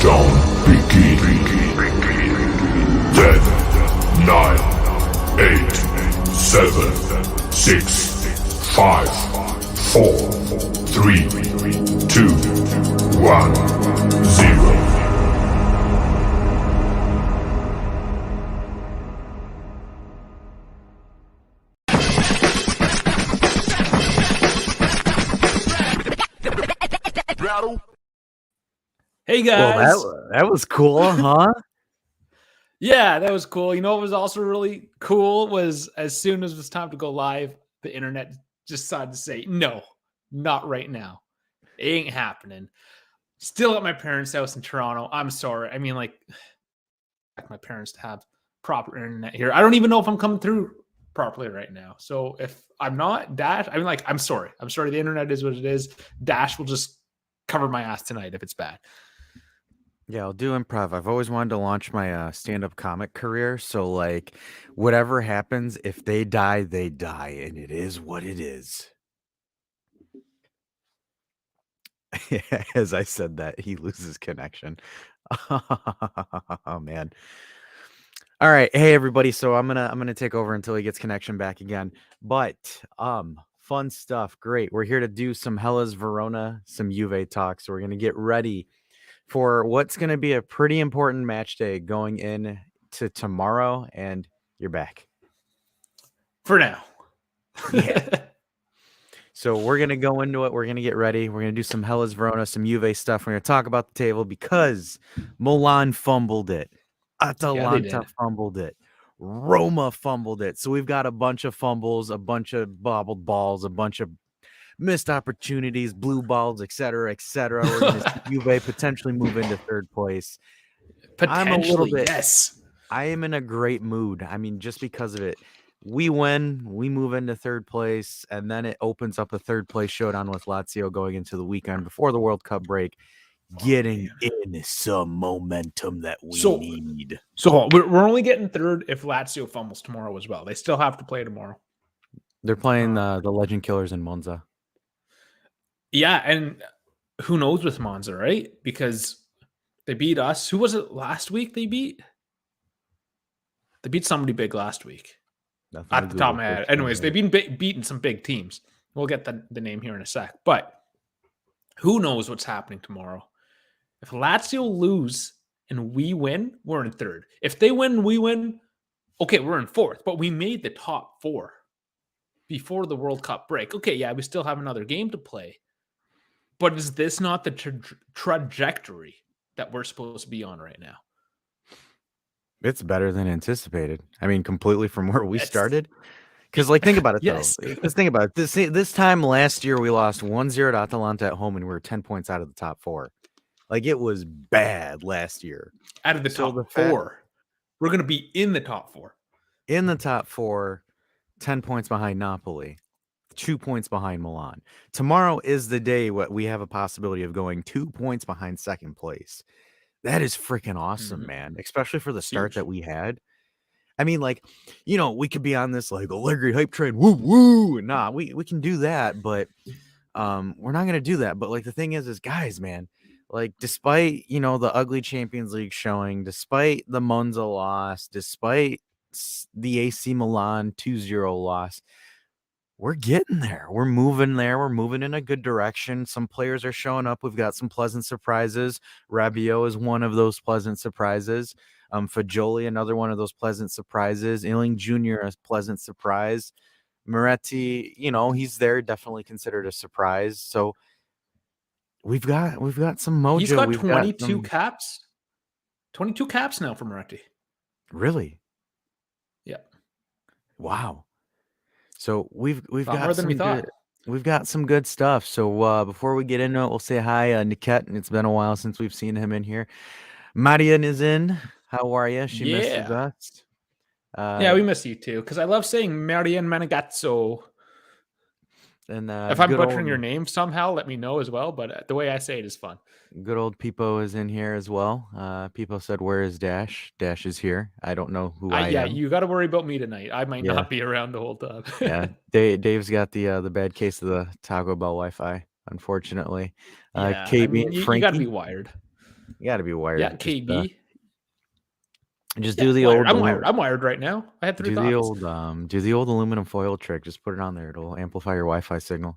Countdown begin. 10, 9, 8, 7, 6, 5, 4, 3, 2, 1, 0. Hey Well, guys. that was cool, huh? Yeah, that was cool. You know what was also really cool was as soon as it was time to go live, the internet just decided to say, no, not right now. It ain't happening. Still at my parents' house in Toronto. I'm sorry. I mean, like my parents to have proper internet here. I don't even know if I'm coming through properly right now. So if I'm not, Dash, I mean, like, I'm sorry. I'm sorry. The internet is what it is. Dash will just cover my ass tonight if it's bad. Yeah, I'll do improv. I've always wanted to launch my stand-up comic career. So, like, whatever happens, if they die, they die. And it is what it is. As I said that, he loses connection. Oh, man. All right. Hey, everybody. So I'm gonna take over until he gets connection back again. But fun stuff. Great. We're here to do some Hellas Verona, some Juve talk. So we're gonna get ready for what's going to be a pretty important match day going in to tomorrow, and you're back. For now. Yeah. So we're going to go into it. We're going to get ready. We're going to do some Hellas Verona, some Juve stuff. We're going to talk about the table because Milan fumbled it. Atalanta fumbled it. Roma fumbled it. So we've got a bunch of fumbles, a bunch of bobbled balls, a bunch of missed opportunities, blue balls, etc., etc. We're going to see Juve potentially move into third place. Potentially, yes. I am in a great mood. I mean, just because of it. We win, we move into third place, and then it opens up a third place showdown with Lazio going into the weekend before the World Cup break, getting in some momentum that we need. So we're only getting third if Lazio fumbles tomorrow as well. They still have to play tomorrow. They're playing the Legend Killers in Monza. Yeah, and who knows with Monza, right? Because they beat us. Who was it last week they beat? They beat somebody big last week. At the top of my head. Anyways, they've been beating some big teams. We'll get the name here in a sec. But who knows what's happening tomorrow? If Lazio lose and we win, we're in third. If they win, we win, okay, we're in fourth. But we made the top four before the World Cup break. Okay, yeah, we still have another game to play. But is this not the trajectory that we're supposed to be on right now? It's better than anticipated. I mean, completely from where we started. Because, like, think about it, yes. though. Just think about it. This time last year, we lost 1-0 to Atalanta at home, and we were 10 points out of the top four. Like, it was bad last year. Out of the top four. We're going to be in the top four. In the top four, 10 points behind Napoli, 2 points behind Milan. Tomorrow is the day we have a possibility of going 2 points behind second place. That is freaking awesome, man, especially for the start that we had. I mean, like, you know, we could be on this, like, Allegri hype train, woo, woo. Nah, we can do that, but we're not going to do that. But, like, the thing is, guys, man, like, despite, you know, the ugly Champions League showing, despite the Monza loss, despite the AC Milan 2-0 loss, we're getting there. We're moving there. We're moving in a good direction. Some players are showing up. We've got some pleasant surprises. Rabiot is one of those pleasant surprises. Fagioli, another one of those pleasant surprises. Ealing Jr., a pleasant surprise. Miretti, you know, he's there, definitely considered a surprise. So we've got some mojo. He's got 22 caps. 22 caps now for Miretti. Really? Yeah. Wow. So we've got more than we thought. We've got some good stuff. So before we get into it, we'll say hi, Niket. It's been a while since we've seen him in here. Marian is in. How are you? She misses us. Yeah, we miss you too. Because I love saying Marian Managazzo. And if I'm butchering your name somehow, let me know as well. But the way I say it is fun. Good old Pipo is in here as well. Pipo said, "Where is Dash?" Dash is here. I don't know who I am. Yeah, you got to worry about me tonight. I might not be around the whole time. Yeah, Dave's got the bad case of the Taco Bell Wi-Fi, unfortunately. Yeah, you got to be wired. You got to be wired. Yeah, KB. Just Yeah, do the wired. old. I'm wired. I'm wired right now. I had 3 coffees. Do the old aluminum foil trick. Just put it on there. It'll amplify your Wi-Fi signal.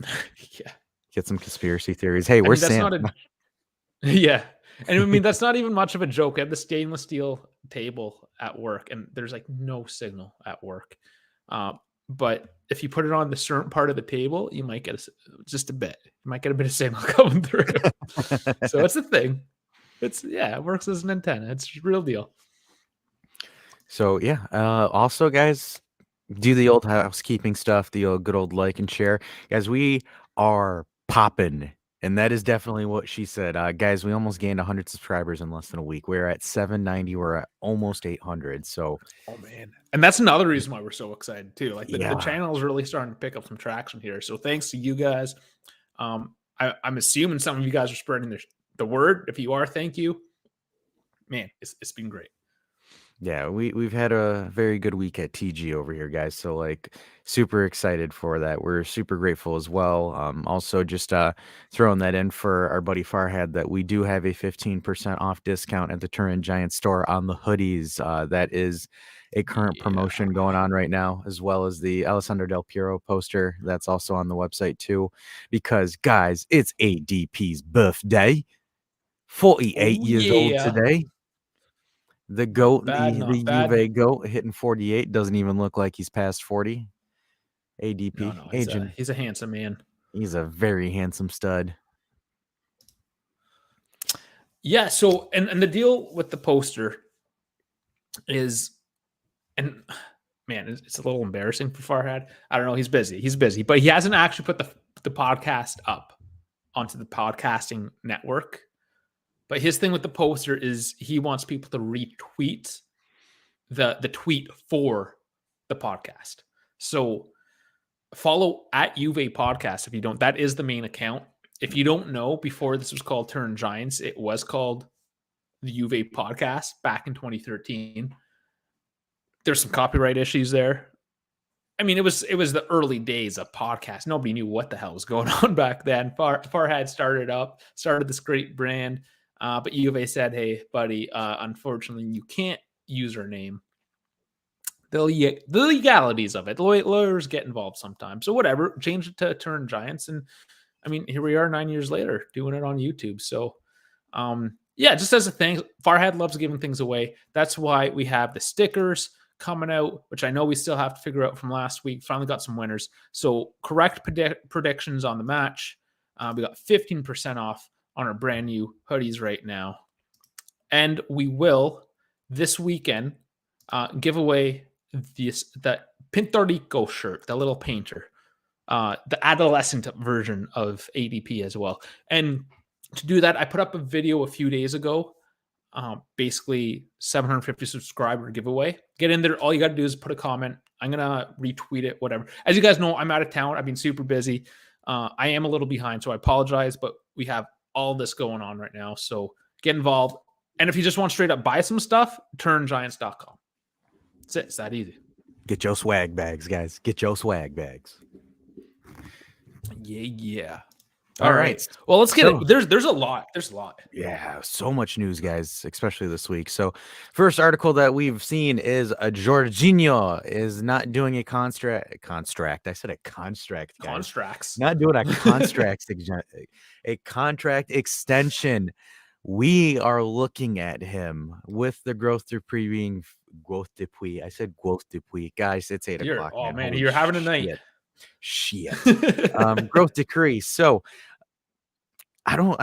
Yeah. Get some conspiracy theories. Hey, I where's mean, that's Sam? not a yeah. And I mean, that's not even much of a joke. I have the stainless steel table at work, and there's like no signal at work. But if you put it on the certain part of the table, you might get just a bit. You might get a bit of signal coming through. So it's a thing. It works as an antenna. It's a real deal. So yeah. Also, guys, do the old housekeeping stuff. The old good old like and share, guys. We are popping. And that is definitely what she said. Guys, we almost gained 100 subscribers in less than a week. We're at 790. We're at almost 800. So, oh man, and that's another reason why we're so excited too. Like the Yeah. channel is really starting to pick up some traction here. So thanks to you guys. I'm assuming some of you guys are spreading the word. If you are, thank you. Man, it's been great. Yeah, we've had a very good week at TG over here, guys. So like super excited for that. We're super grateful as well. Also just throwing that in for our buddy Farhad that we do have a 15% off discount at the Turin Giant store on the hoodies. That is a current promotion going on right now, as well as the Alessandro Del Piero poster that's also on the website too. Because guys, it's ADP's birthday. 48 years old today. The GOAT, the Juve GOAT, hitting 48. Doesn't even look like he's past 40. ADP. No, he's a handsome man. He's a very handsome stud. Yeah, so and the deal with the poster is, and man, it's a little embarrassing for Farhad. I don't know, he's busy, but he hasn't actually put the podcast up onto the podcasting network. But his thing with the poster is he wants people to retweet the tweet for the podcast. So follow at Juve Podcast if you don't. That is the main account. If you don't know, before this was called Turn Giants, it was called the Juve Podcast back in 2013. There's some copyright issues there. I mean, it was the early days of podcasts. Nobody knew what the hell was going on back then. Farhad started this great brand. But Juve said, hey, buddy, unfortunately, you can't use our name. The legalities of it. Lawyers get involved sometimes. So whatever, change it to Turn Giants. And I mean, here we are 9 years later doing it on YouTube. So just as a thing, Farhad loves giving things away. That's why we have the stickers coming out, which I know we still have to figure out from last week. Finally got some winners. So correct predictions on the match. We got 15% off on our brand new hoodies right now. And we will this weekend give away that Pintorico shirt, the little painter, the adolescent version of ADP as well. And to do that, I put up a video a few days ago, basically 750 subscriber giveaway. Get in there. All you got to do is put a comment. I'm going to retweet it, whatever. As you guys know, I'm out of town. I've been super busy. I am a little behind, so I apologize, but we have all this going on right now. So get involved. And if you just want straight up buy some stuff, turngiants.com. That's it. It's that easy. Get your swag bags, guys. Get your swag bags. Yeah. All right. Well, let's get it. There's a lot. Yeah, so much news, guys, especially this week. So first article that we've seen is Jorginho is not doing a contract. I said a construct, guys. Contracts. Not doing a contract extension. We are looking at him with the growth depuis. I said growth depuis. Guys, it's 8 o'clock. Oh, man, Holy you're having a night. Shit. Growth decree. So I don't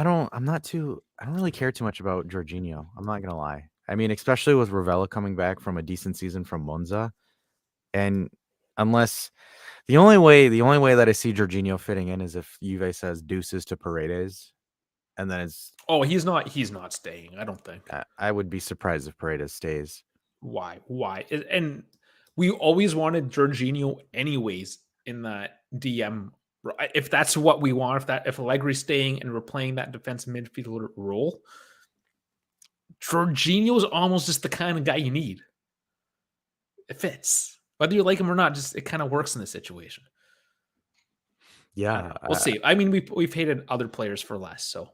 really care too much about Jorginho. I'm not gonna lie. I mean, especially with Ravella coming back from a decent season from Monza. And unless the only way that I see Jorginho fitting in is if Juve says deuces to Paredes. And then he's not staying, I don't think. I would be surprised if Paredes stays. Why? And we always wanted Jorginho anyways in that DM. If that's what we want, if Allegri's staying and we're playing that defensive midfielder role, Jorginho is almost just the kind of guy you need. It fits. Whether you like him or not, just it kind of works in this situation. Yeah. We'll see. I mean, we've hated other players for less, so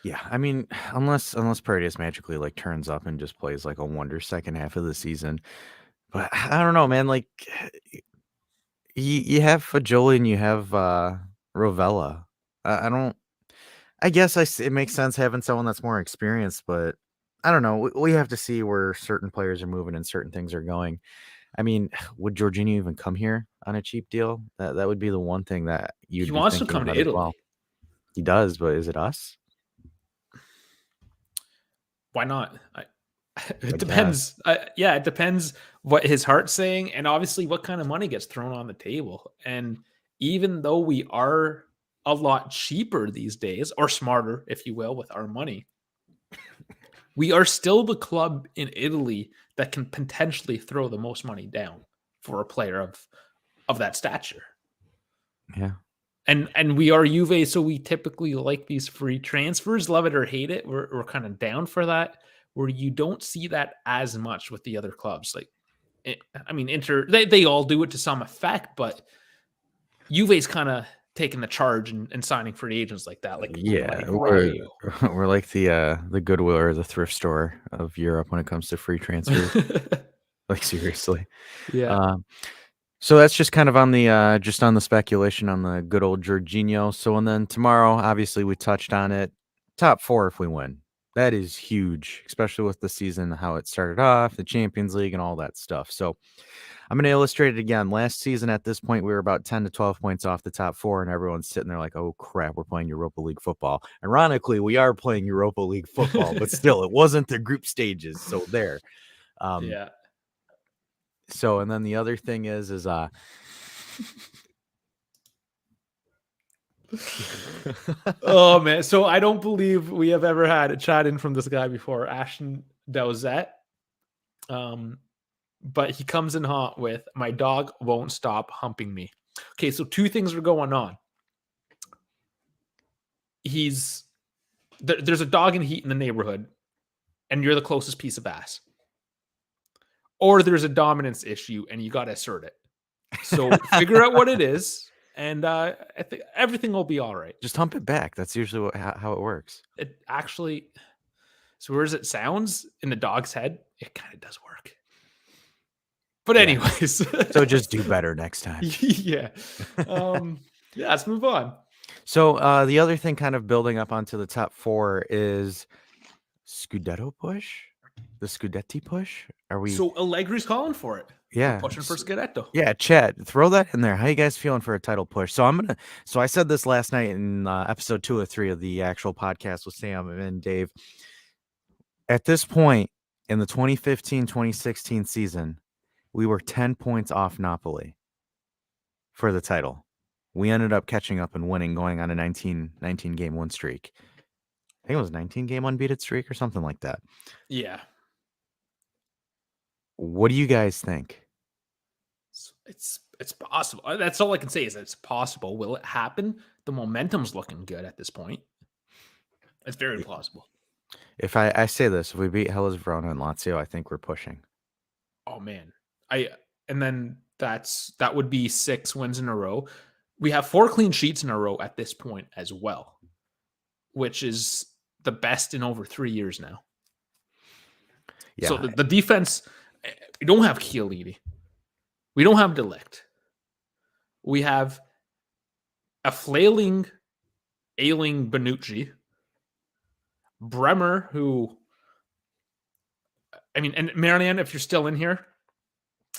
Yeah, I mean, unless Paredes magically like turns up and just plays like a wonder second half of the season. But I don't know, man. Like you have Fajoli and you have Rovella. I don't. I guess it makes sense having someone that's more experienced, but I don't know. We have to see where certain players are moving and certain things are going. I mean, would Jorginho even come here on a cheap deal? That would be the one thing that He you'd be wants to thinking come to about as Italy. well. He does, but is it us? Why not? I It guess. depends. Yeah, it depends what his heart's saying, and obviously what kind of money gets thrown on the table. And even though we are a lot cheaper these days, or smarter, if you will, with our money, we are still the club in Italy that can potentially throw the most money down for a player of that stature. Yeah. And we are Juve, so we typically like these free transfers, love it or hate it. We're kind of down for that, where you don't see that as much with the other clubs. Like, I mean, Inter, they all do it to some effect, but Juve's kind of taking the charge and signing free agents like that. Like, ooh, Yeah, Lenny we're Carvalho. we're like the Goodwill or the thrift store of Europe when it comes to free transfers. Like seriously. Yeah. Um, so that's just kind of on the speculation on the good old Jorginho. So and then tomorrow, obviously we touched on it. Top 4 if we win. That is huge, especially with the season how it started off, the Champions League and all that stuff. So I'm going to illustrate it again. Last season at this point, we were about 10 to 12 points off the top 4, and everyone's sitting there like, oh, crap, we're playing Europa League football. Ironically, we are playing Europa League football, but still, it wasn't the group stages. So there. Yeah. So, and then the other thing is Oh man, so I don't believe we have ever had a chat in from this guy before, Ashton Dowsett. But he comes in hot with my dog won't stop humping me. Okay, so two things are going on. There's a dog in heat in the neighborhood, and you're the closest piece of ass. Or there's a dominance issue, and you got to assert it. So figure out what it is, and I think everything will be all right. just hump it back. That's usually how it works. It actually, so whereas it sounds in the dog's head, it kind of does work. But Yeah. anyways, So just do better next time. Yeah. Yeah, let's move on. So the other thing kind of building up onto the top 4 is Scudetto push? The Scudetti push? Are we So Allegri's calling for it. We're Yeah. pushing for Scudetto. Yeah, chat. Throw that in there. How you guys feeling for a title push? So I said this last night in episode 2 or 3 of the actual podcast with Sam and Dave. At this point in the 2015-2016 season, we were 10 points off Napoli for the title. We ended up catching up and winning, going on a 19 game win streak. I think it was 19 game unbeaten streak or something like that. Yeah. What do you guys think? It's possible. That's all I can say is it's possible. Will it happen? The momentum's looking good at this point. It's very plausible. If I say this, if we beat Hellas Verona and Lazio, I think we're pushing. Oh man. And then that would be 6 wins in a row. We have 4 clean sheets in a row at this point as well, which is the best in over 3 years now. Yeah. So the defense, we don't have Chiellini. We don't have Delict. We have a ailing Bonucci. Bremer, who, I mean, and Marianne, if you're still in here,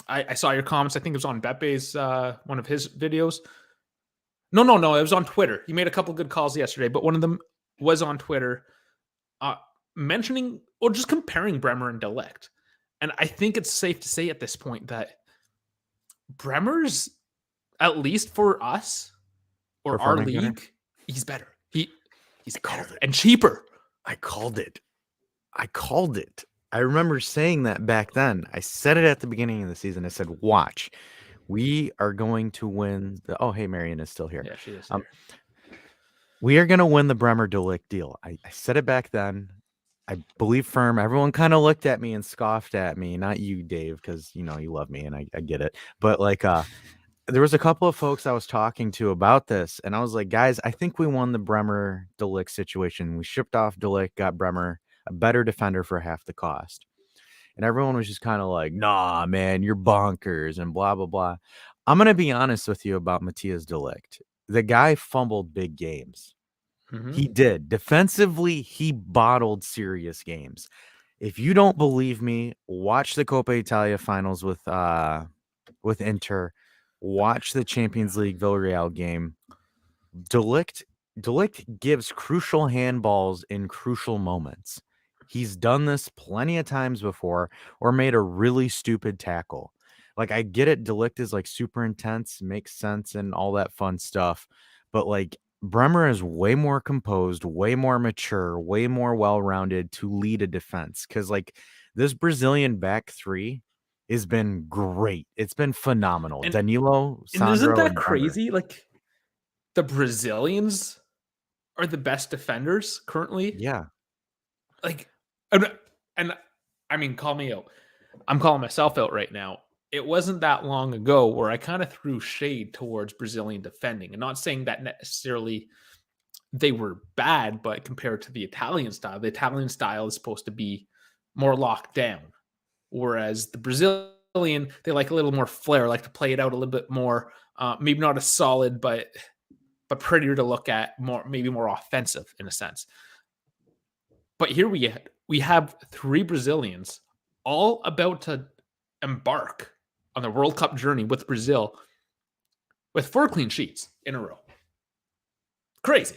I saw your comments. I think it was on Bepe's, one of his videos. No, it was on Twitter. He made a couple good calls yesterday, but one of them was on Twitter mentioning or just comparing Bremer and Delict. And I think it's safe to say at this point that Bremer's, at least for us or our Performing league, better? he's better. He's better and cheaper. I called it. I remember saying that back then. I said it at the beginning of the season. I said, watch, we are going to win the. Oh, hey, Marion is still here. Yeah, she is here. We are going to win the Bremer Delict deal. I said it back then. I believe firm. Everyone kind of looked at me and scoffed at me. Not you, Dave, because you love me and I get it. But like there was a couple of folks I was talking to about this, and I was like, guys, I think we won the Bremer Delict situation. We shipped off Delict, got Bremer, a better defender for half the cost. And everyone was just kind of like, nah, man, you're bonkers and blah, blah, blah. I'm going to be honest with you about Matthias Delict. The guy fumbled big games. He did. Defensively, he bottled serious games. If you don't believe me, watch the Coppa Italia finals with Inter. Watch the Champions League Villarreal game. Delict gives crucial handballs in crucial moments. He's done this plenty of times before or made a really stupid tackle. Like, I get it, Delict is like super intense, makes sense and all that fun stuff. But like Bremer is way more composed, way more mature, way more well-rounded to lead a defense. Cause like this Brazilian back three has been great. It's been phenomenal. And Danilo, and isn't Sandro, that and Bremer. crazy? Like the Brazilians are the best defenders currently. Yeah. Like, and I mean, call me out. I'm calling myself out right now. It wasn't that long ago where I kind of threw shade towards Brazilian defending, and not saying that necessarily they were bad, but compared to the Italian style is supposed to be more locked down, whereas the Brazilian, they like a little more flair, like to play it out a little bit more. Maybe not as solid, but prettier to look at, maybe more offensive in a sense. But here we have three Brazilians all about to embark on the World Cup journey with Brazil with 4 clean sheets in a row. Crazy.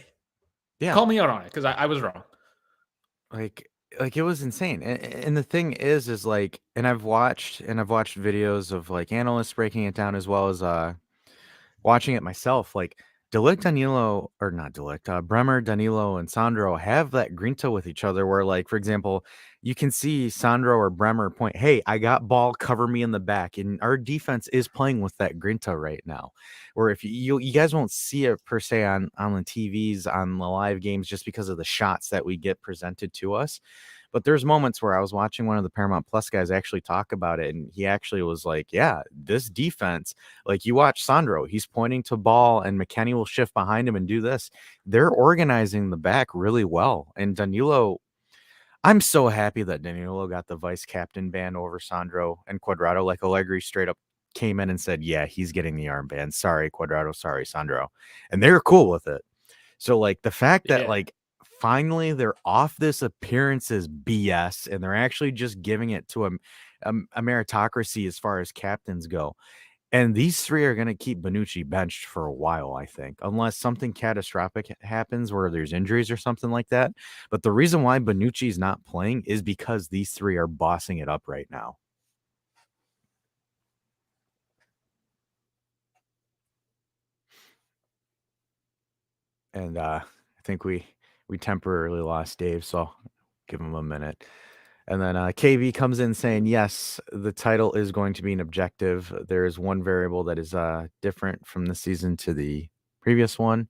Yeah. Call me out on it because I was wrong. Like it was insane. And the thing is like, and I've watched videos of like analysts breaking it down as well as watching it myself. Like Delict, Danilo, or not Delict, Bremer, Danilo, and Sandro have that grinta with each other where, like, for example, you can see Sandro or Bremer point, hey, I got ball, cover me in the back. And our defense is playing with that grinta right now. Or if you guys won't see it per se on the TVs, on the live games, just because of the shots that we get presented to us. But there's moments where I was watching one of the Paramount Plus guys actually talk about it, and he actually was like, yeah, this defense, like you watch Sandro, he's pointing to ball and McKennie will shift behind him and do this. They're organizing the back really well. And Danilo, I'm so happy that Danilo got the vice captain band over Sandro and Quadrado. Like Allegri straight up came in and said, yeah, he's getting the armband. Sorry, Quadrado. Sorry, Sandro. And they're cool with it. So like the fact that like finally they're off this appearances BS and they're actually just giving it to a meritocracy as far as captains go. And these three are going to keep Bonucci benched for a while, I think, unless something catastrophic happens where there's injuries or something like that. But the reason why Bonucci's not playing is because these three are bossing it up right now. And I think we temporarily lost Dave, so I'll give him a minute. And then KB comes in saying, yes, the title is going to be an objective. There is one variable that is different from the season to the previous one.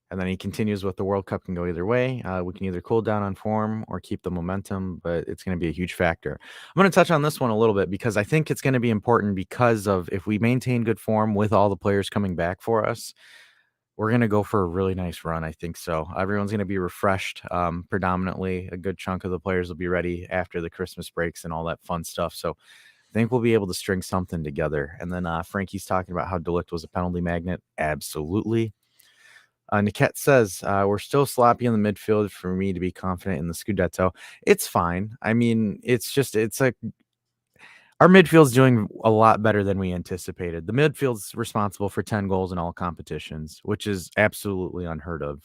And then he continues with the World Cup can go either way. We can either cool down on form or keep the momentum, but it's going to be a huge factor. I'm going to touch on this one a little bit because I think it's going to be important because of if we maintain good form with all the players coming back for us, we're going to go for a really nice run. I think so. Everyone's going to be refreshed. Predominantly, a good chunk of the players will be ready after the Christmas breaks and all that fun stuff. So I think we'll be able to string something together. And then Frankie's talking about how Delict was a penalty magnet. Absolutely. Niket says, we're still sloppy in the midfield for me to be confident in the Scudetto. It's fine. I mean, it's like our midfield's doing a lot better than we anticipated. The midfield's responsible for 10 goals in all competitions, which is absolutely unheard of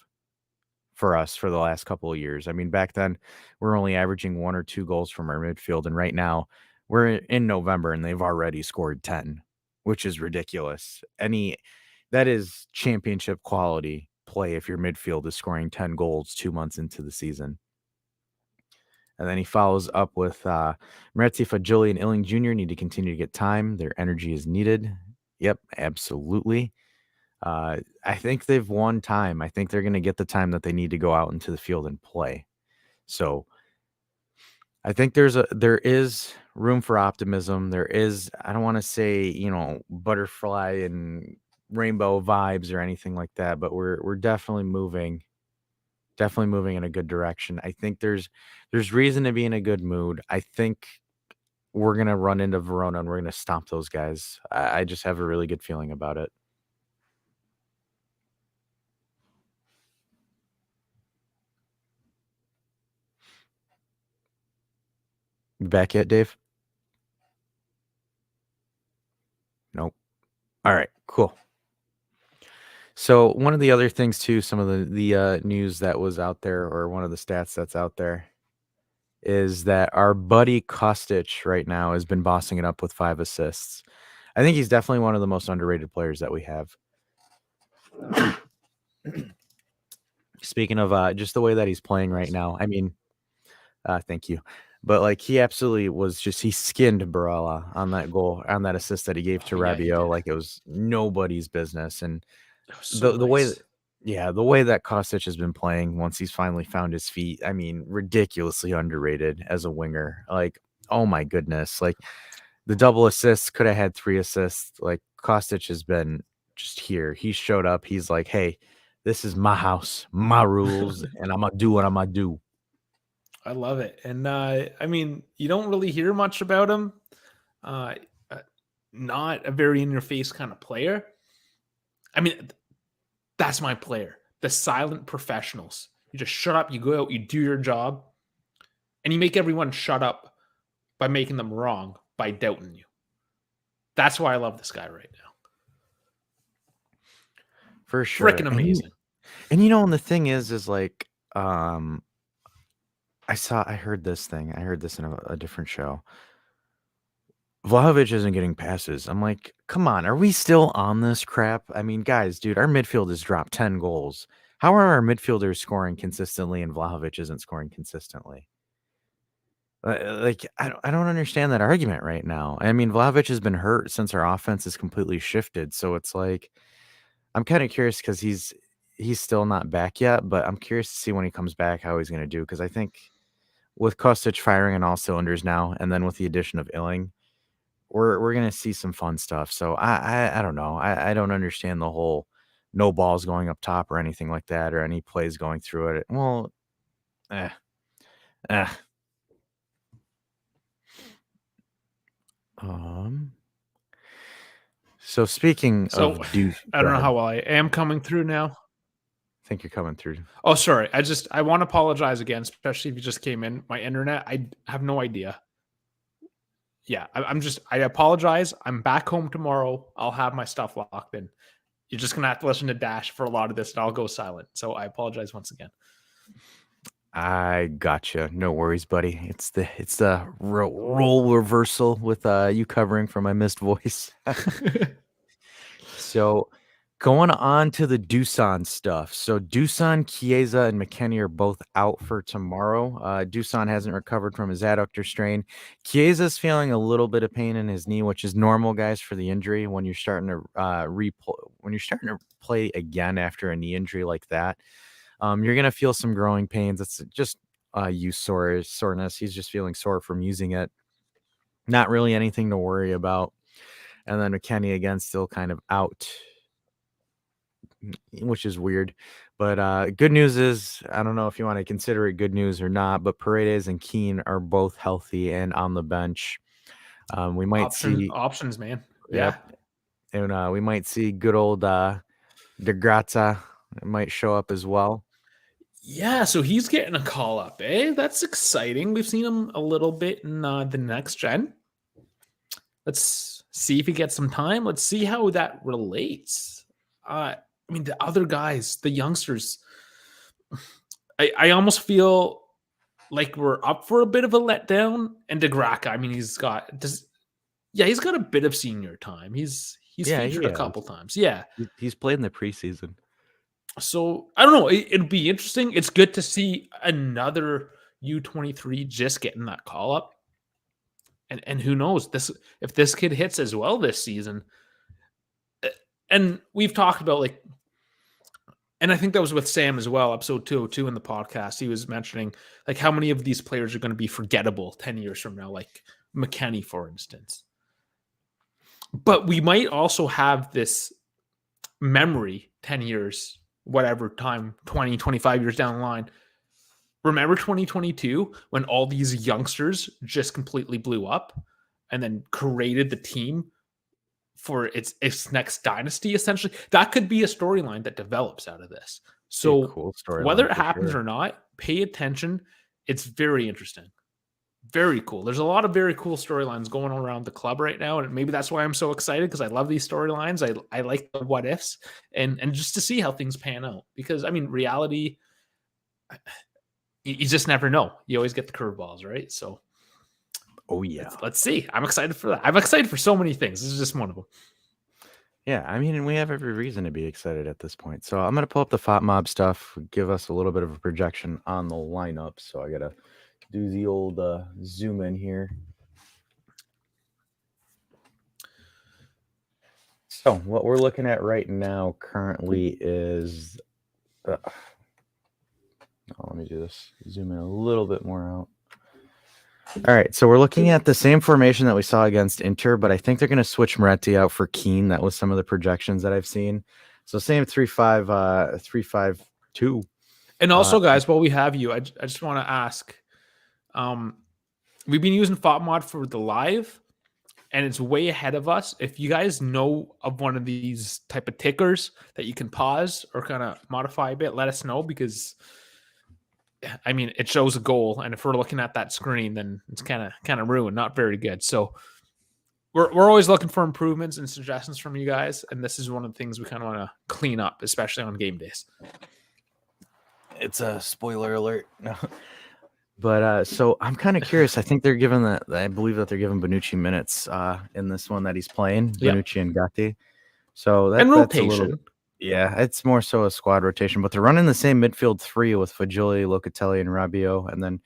for us for the last couple of years. I mean, back then we're only averaging 1 or 2 goals from our midfield. And right now we're in November and they've already scored 10, which is ridiculous. That is championship quality play if your midfield is scoring 10 goals 2 months into the season. And then he follows up with Miretti, Fagili, and Illing Jr. need to continue to get time. Their energy is needed. Yep, absolutely. I think they've won time. I think they're going to get the time that they need to go out into the field and play. So I think there is room for optimism. There is, I don't want to say, butterfly and rainbow vibes or anything like that, but we're definitely moving in a good direction. I think there's reason to be in a good mood. I think we're gonna run into Verona and we're gonna stomp those guys. I just have a really good feeling about it. You back yet, Dave? Nope. All right, cool. So one of the other things too, some of the news that was out there, or one of the stats that's out there, is that our buddy Kostic right now has been bossing it up with 5 assists. I think he's definitely one of the most underrated players that we have. Speaking of just the way that he's playing right now, I mean, thank you. But like he absolutely was he skinned Barella on that goal, on that assist that he gave to Yeah, he did. Rabiot, like it was nobody's business. And It was so the way nice. the way that Kostic has been playing once he's finally found his feet, I mean, ridiculously underrated as a winger. Like, oh my goodness. Like the double assists, could have had 3 assists. Like Kostic has been just here. He showed up. He's like, hey, this is my house, my rules, and I'm gonna do what I'm gonna do. I love it. And I mean, you don't really hear much about him. Uh, uh, Not a very in your face kind of player. I mean, that's my player. The silent professionals. You just shut up, you go out, you do your job, and you make everyone shut up by making them wrong, by doubting you. That's why I love this guy right now. For sure. Freaking amazing. And and the thing is like, I heard this thing. I heard this in a different show. Vlahovic isn't getting passes. I'm like, come on, are we still on this crap? I mean, guys, dude, our midfield has dropped 10 goals. How are our midfielders scoring consistently and Vlahovic isn't scoring consistently? Like, I don't understand that argument right now. I mean, Vlahovic has been hurt since our offense is completely shifted. So it's like, I'm kind of curious because he's still not back yet, but I'm curious to see when he comes back how he's going to do. Because I think with Kostic firing on all cylinders now, and then with the addition of Illing, we're gonna see some fun stuff. So I don't know. I don't understand the whole no balls going up top or anything like that, or any plays going through it. Well, eh, eh. So speaking So of I go don't know ahead. how well I am coming through now. I think you're coming through. Oh, sorry. I want to apologize again, especially if you just came in. My internet, I have no idea. Yeah, I apologize. I'm back home tomorrow. I'll have my stuff locked in. You're just gonna have to listen to Dash for a lot of this, and I'll go silent. So I apologize once again. I gotcha. No worries, buddy. It's the role reversal with you covering for my missed voice. So going on to the Doosan stuff. So Doosan, Chiesa, and McKennie are both out for tomorrow. Doosan hasn't recovered from his adductor strain. Chiesa's feeling a little bit of pain in his knee, which is normal, guys, for the injury when you're starting to when you're starting to play again after a knee injury like that. You're gonna feel some growing pains. It's just soreness. He's just feeling sore from using it. Not really anything to worry about. And then McKennie again, still kind of out, which is weird. But good news is, I don't know if you want to consider it good news or not, but Paredes and Keane are both healthy and on the bench. We might see Options, man. Yep. Yeah. And we might see good old De Grazia might show up as well. Yeah, so he's getting a call up, eh? That's exciting. We've seen him a little bit in the next gen. Let's see if he gets some time. Let's see how that relates. I mean, the other guys, the youngsters, I almost feel like we're up for a bit of a letdown. And De Graca, I mean, he's got a bit of senior time. He's featured a couple times. Yeah. He's played in the preseason. So I don't know. It'll be interesting. It's good to see another U23 just getting that call up. And who knows if this kid hits as well this season. And we've talked about like And I think that was with Sam as well, episode 202 in the podcast. He was mentioning like how many of these players are going to be forgettable 10 years from now, like McKennie, for instance. But we might also have this memory 10 years, whatever time, 20, 25 years down the line. Remember 2022 when all these youngsters just completely blew up and then created the team for its next dynasty, essentially? That could be a storyline that develops out of this. So Cool story. whether it happens or not, pay attention. It's very interesting. Very cool. There's a lot of very cool storylines going around the club right now. And maybe that's why I'm so excited, because I love these storylines. I like the what ifs and just to see how things pan out. Because I mean, reality, you just never know. You always get the curveballs, right? So Oh yeah. let's see. I'm excited for that. I'm excited for so many things. This is just one of them. Yeah, I mean, and we have every reason to be excited at this point. So I'm gonna pull up the FOT Mob stuff, give us a little bit of a projection on the lineup. So I gotta do the old zoom in here. So what we're looking at right now currently is let me do this. Zoom in a little bit more out. All right, so we're looking at the same formation that we saw against Inter, but I think they're going to switch Miretti out for Keane. That was some of the projections that I've seen. So same 3-5, 3-5-2. And also, guys, while we have you, I just want to ask, we've been using FOTMod for the live, and it's way ahead of us. If you guys know of one of these type of tickers that you can pause or kind of modify a bit, let us know, because I mean, it shows a goal, and if we're looking at that screen, then it's kind of ruined, not very good. So we're always looking for improvements and suggestions from you guys, and this is one of the things we kind of want to clean up, especially on game days. It's a spoiler alert. No. But so I'm kind of curious. I think they're giving that. I believe that they're giving Bonucci minutes in this one that he's playing. Yep. Bonucci and Gatti. So and rotation. That's a little, yeah, it's more so a squad rotation, but they're running the same midfield three with Fagioli, Locatelli, and Rabiot, and then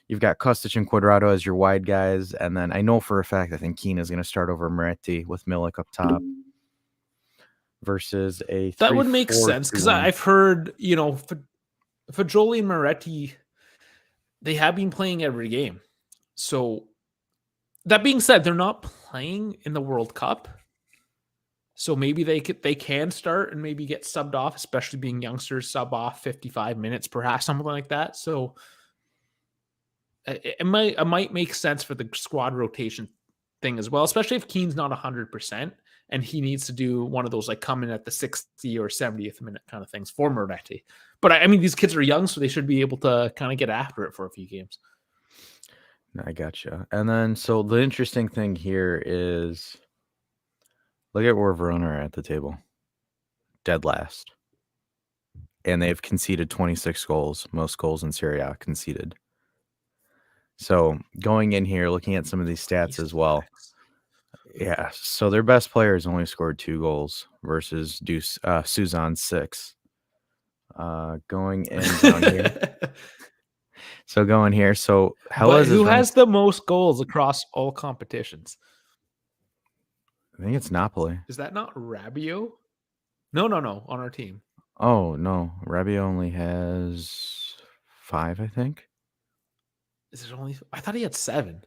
you've got Kostic and Cuadrado as your wide guys, and then I know for a fact I think Keane is going to start over Miretti with Milik up top versus a 3-4-2-1. That would make sense, because I've heard, Fagioli and Miretti, they have been playing every game. So that being said, they're not playing in the World Cup. So maybe they can start and maybe get subbed off, especially being youngsters, sub off 55 minutes, perhaps something like that. So it might make sense for the squad rotation thing as well, especially if Keane's not 100% and he needs to do one of those like come in at the 60 or 70th minute kind of things for Miretti. But I mean, these kids are young, so they should be able to kind of get after it for a few games. I gotcha. And then, so the interesting thing here is, look at where Verona are at the table. Dead last. And they've conceded 26 goals, most goals in Serie A conceded. So going in here, looking at some of these stats as well. Yeah, so their best player has only scored 2 goals versus Suzanne 6. Going in down here. So going here. So who has the most goals across all competitions? I think it's Napoli. Is that not Rabiot? No, on our team. Oh, no. Rabiot only has 5, I think. Is it only? I thought he had 7.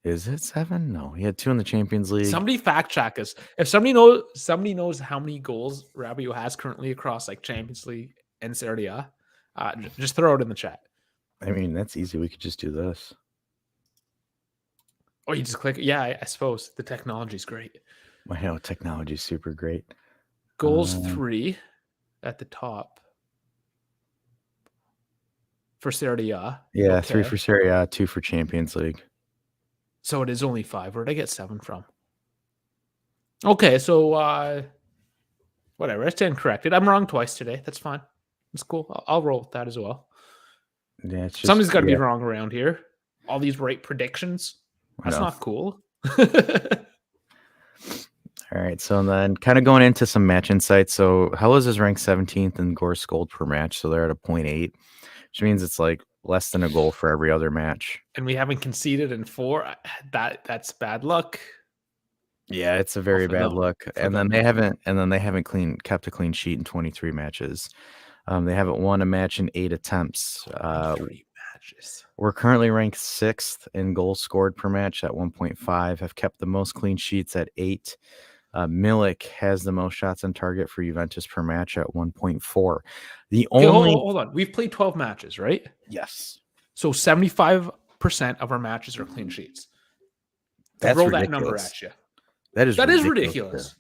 Is it 7? No, he had 2 in the Champions League. Somebody fact check us. If somebody knows how many goals Rabiot has currently across like Champions League and Serie A, just throw it in the chat. I mean, that's easy. We could just do this. Or you just click. Yeah, I suppose the technology is great. I know technology is super great. Goals 3 at the top for Serie A. Yeah, okay. 3 for Serie A, 2 for Champions League. So it is only 5. Where did I get 7 from? Okay, so whatever. I stand corrected. I'm wrong twice today. That's fine. It's cool. I'll roll with that as well. Yeah, it's just, somebody's got to be wrong around here. All these right predictions. That's not cool. All right, so then kind of going into some match insights. So Hellas is ranked 17th in goals scored per match, so they're at a 0.8, which means it's like less than a goal for every other match. And we haven't conceded in 4. That's bad luck. Yeah, it's a very for bad them. look. For And then them, they yeah. haven't kept a clean sheet in 23 matches. They haven't won a match in 8 attempts. 23 matches. We're currently ranked 6th in goals scored per match at 1.5. Have kept the most clean sheets at 8. Milik has the most shots on target for Juventus per match at 1.4. The Okay, only hold on. We've played 12 matches, right? yes, So 75% of our matches are clean sheets. that's Throw that number ridiculous. at you. That is That is ridiculous. ridiculous.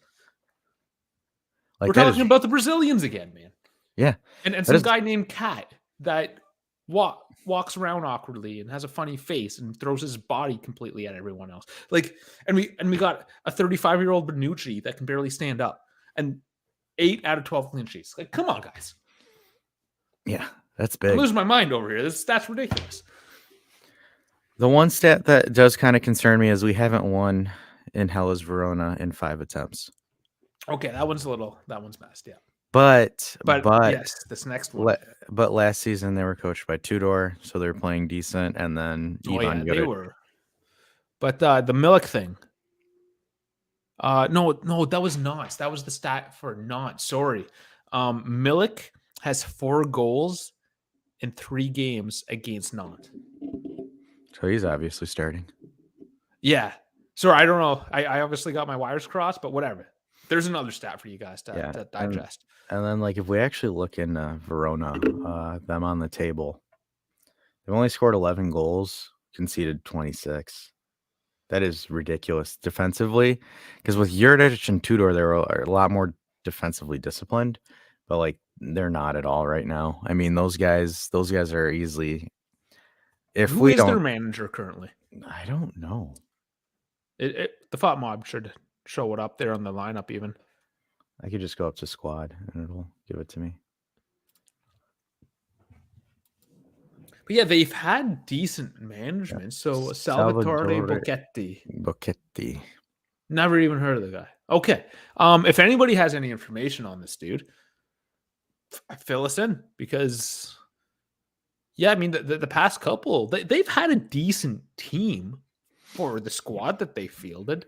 Like We're that talking is about the Brazilians again, man. yeah. And That some is guy named Cat that walks around awkwardly and has a funny face and throws his body completely at everyone else. Like, and we got a 35-year-old Benucci that can barely stand up, and 8 out of 12 clean sheets. Like, come on, guys. yeah, that's I'm big. losing my mind over here. That's ridiculous. The one stat that does kind of concern me is we haven't won in Hellas Verona in 5 attempts. Okay, that one's messed, yeah. But yes, this next one. but last season they were coached by Tudor, so they're playing decent. And then Oh yeah, Ivan they Juric. were. But the Milik thing. No, that was Nantes. That was the stat for Nantes. Sorry. Milik has 4 goals in 3 games against Nantes. So he's obviously starting. Yeah. Sorry, I don't know. I obviously got my wires crossed, but whatever. There's another stat for you guys to digest. And then, like, if we actually look in Verona, them on the table, they've only scored 11 goals, conceded 26. That is ridiculous defensively. Because with Juric and Tudor, they were a lot more defensively disciplined, but like they're not at all right now. I mean, those guys are easily. Who is their manager currently? I don't know. The Thought Mob should show it up there on the lineup even. I could just go up to squad and it'll give it to me. But yeah, they've had decent management. Yeah. So Salvatore Bocchetti. Never even heard of the guy. Okay. If anybody has any information on this dude, fill us in because yeah, I mean the past couple they've had a decent team for the squad that they fielded.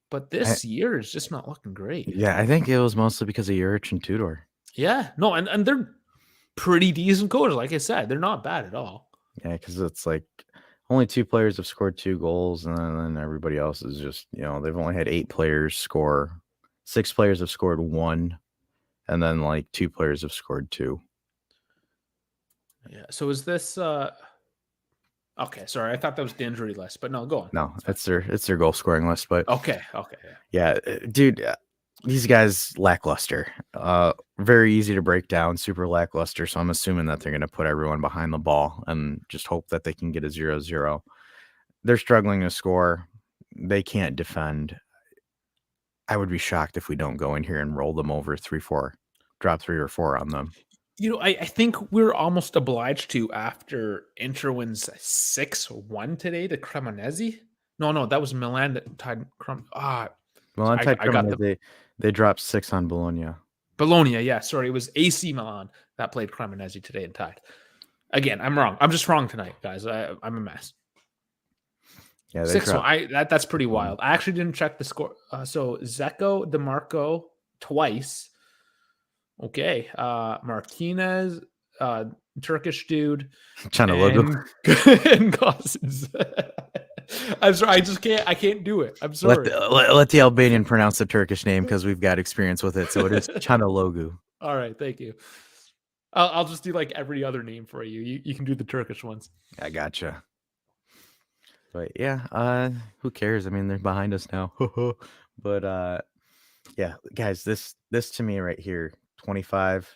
But this year is just not looking great. Yeah, I think it was mostly because of Juric and Tudor. Yeah, no, and they're pretty decent coaches. Like I said, they're not bad at all. Yeah, because it's like only 2 players have scored 2 goals, and then everybody else is just, they've only had 8 players score. 6 players have scored 1, and then like 2 players have scored 2. Yeah. So is this? Okay, sorry. I thought that was the injury list, but no, go on. No, it's their goal scoring list. But okay. Yeah, dude, these guys lackluster. Very easy to break down, super lackluster. So I'm assuming that they're going to put everyone behind the ball and just hope that they can get a 0-0. They're struggling to score. They can't defend. I would be shocked if we don't go in here and roll them over 3-4, drop 3 or 4 on them. I think we're almost obliged to after Inter wins 6-1 today to Cremonese. No, that was Milan that tied Milan tied Cremonese. They dropped 6 on Bologna. Yeah. Sorry, it was AC Milan that played Cremonese today and tied. Again, I'm wrong. I'm just wrong tonight, guys. I'm a mess. Yeah, 6-1. That's pretty wild. I actually didn't check the score. So Zeko, DeMarco twice. Okay, Martinez, Turkish dude, Chanaloglu, and Cousins. I'm sorry, I can't do it. I'm sorry. Let the Albanian pronounce the Turkish name because we've got experience with it. So it is Chanaloglu. All right, thank you. I'll just do like every other name for you. You can do the Turkish ones. I gotcha. But yeah, who cares? I mean, they're behind us now. But yeah, guys, this to me right here. 25,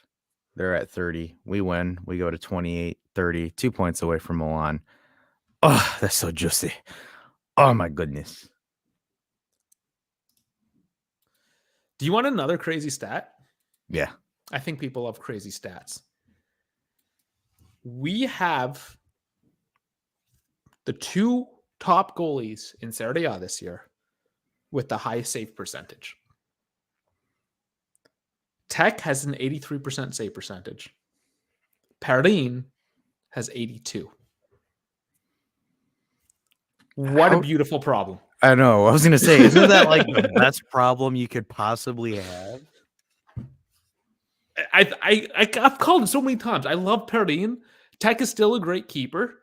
they're at 30. We win. We go to 28, 30, 2 points away from Milan. Oh, that's so juicy. Oh, my goodness. Do you want another crazy stat? Yeah. I think people love crazy stats. We have the 2 top goalies in Serie A this year with the highest save percentage. Tech has an 83% save percentage. Perrin has 82. What a beautiful problem. I know. I was gonna say, isn't that like the best problem you could possibly have? I've called it so many times. I love Perrine. Tech is still a great keeper.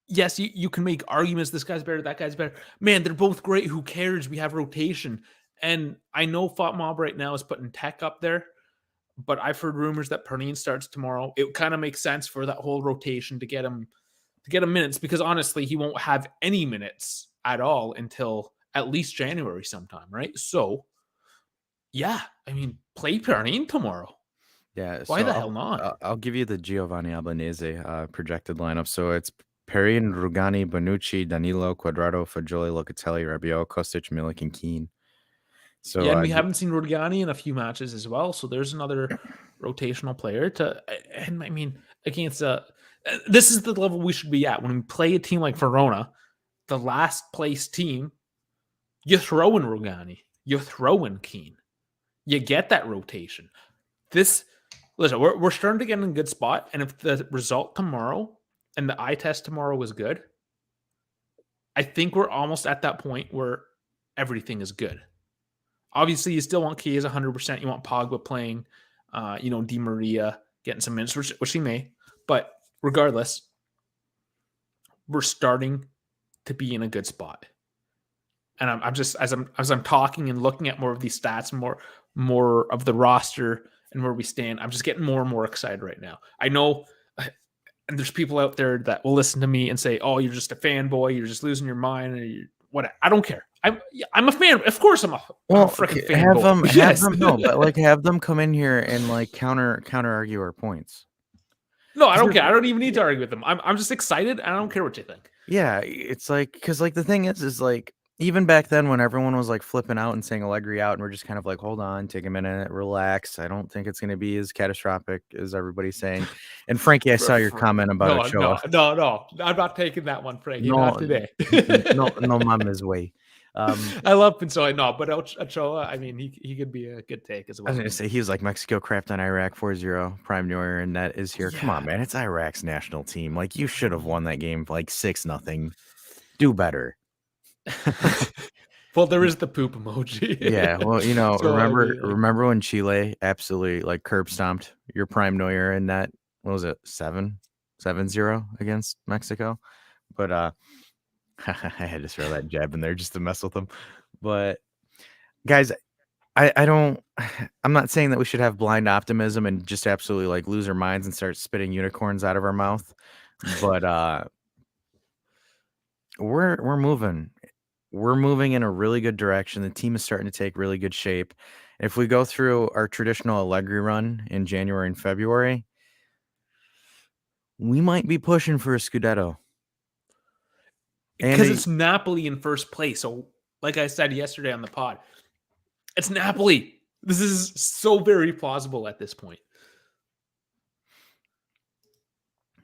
Yes, you can make arguments. This guy's better. That guy's better. Man, they're both great. Who cares? We have rotation. And I know FOTMob right now is putting Tech up there, but I've heard rumors that Perrine starts tomorrow. It kind of makes sense for that whole rotation to get him minutes, because honestly, he won't have any minutes at all until at least January sometime, right? So, yeah, I mean, play Perrine tomorrow. Yeah. Why so the hell not? I'll give you the Giovanni Albanese projected lineup. So it's Perrine, Rugani, Bonucci, Danilo, Quadrado, Fagioli, Locatelli, Rabiot, Kostic, Milik, and Keane. So Yeah, and we haven't seen Rugani in a few matches as well. So there's another rotational player to, and I mean, against this is the level we should be at when we play a team like Verona, the last place team. You throw in Rugani, you throw in Keane, you get that rotation. Listen, we're starting to get in a good spot, and if the result tomorrow and the eye test tomorrow was good, I think we're almost at that point where everything is good. Obviously, you still want Chiesa 100%. You want Pogba playing, Di Maria getting some minutes, which he may. But regardless, we're starting to be in a good spot. And I'm just as I'm talking and looking at more of these stats, more of the roster and where we stand, I'm just getting more and more excited right now. I know, and there's people out there that will listen to me and say, "Oh, you're just a fanboy. You're just losing your mind." And what? I don't care. I'm a fan. Of course, I'm a freaking fan. Have them come in here and like counter argue our points. No, I don't care. I don't even need to argue with them. I'm just excited, and I don't care what you think. Yeah, it's like, because like the thing is like, even back then when everyone was like flipping out and saying Allegri out, and we're just kind of like, hold on, take a minute, relax. I don't think it's going to be as catastrophic as everybody's saying. And Frankie, I saw your comment about Ochoa. No, I'm not taking that one, Frankie. No, not today. no, mom is way. I love Pinsoy, but Ochoa, I mean, he could be a good take as well. I was going to say, he was like, Mexico crapped on Iraq 4-0, Prime Neuer, and that is here. Yeah. Come on, man. It's Iraq's national team. Like, you should have won that game like 6-0. Do better. Well, there is the poop emoji. Yeah, well, so remember when Chile absolutely like curb stomped your Prime Neuer in that, what was it, 7-0 against Mexico? But I had to throw that jab in there just to mess with them. But guys, I'm not saying that we should have blind optimism and just absolutely like lose our minds and start spitting unicorns out of our mouth. But we're moving. We're moving in a really good direction. The team is starting to take really good shape. If we go through our traditional Allegri run in January and February, we might be pushing for a Scudetto. Because it's Napoli in first place. So, like I said yesterday on the pod, it's Napoli. This is so very plausible at this point.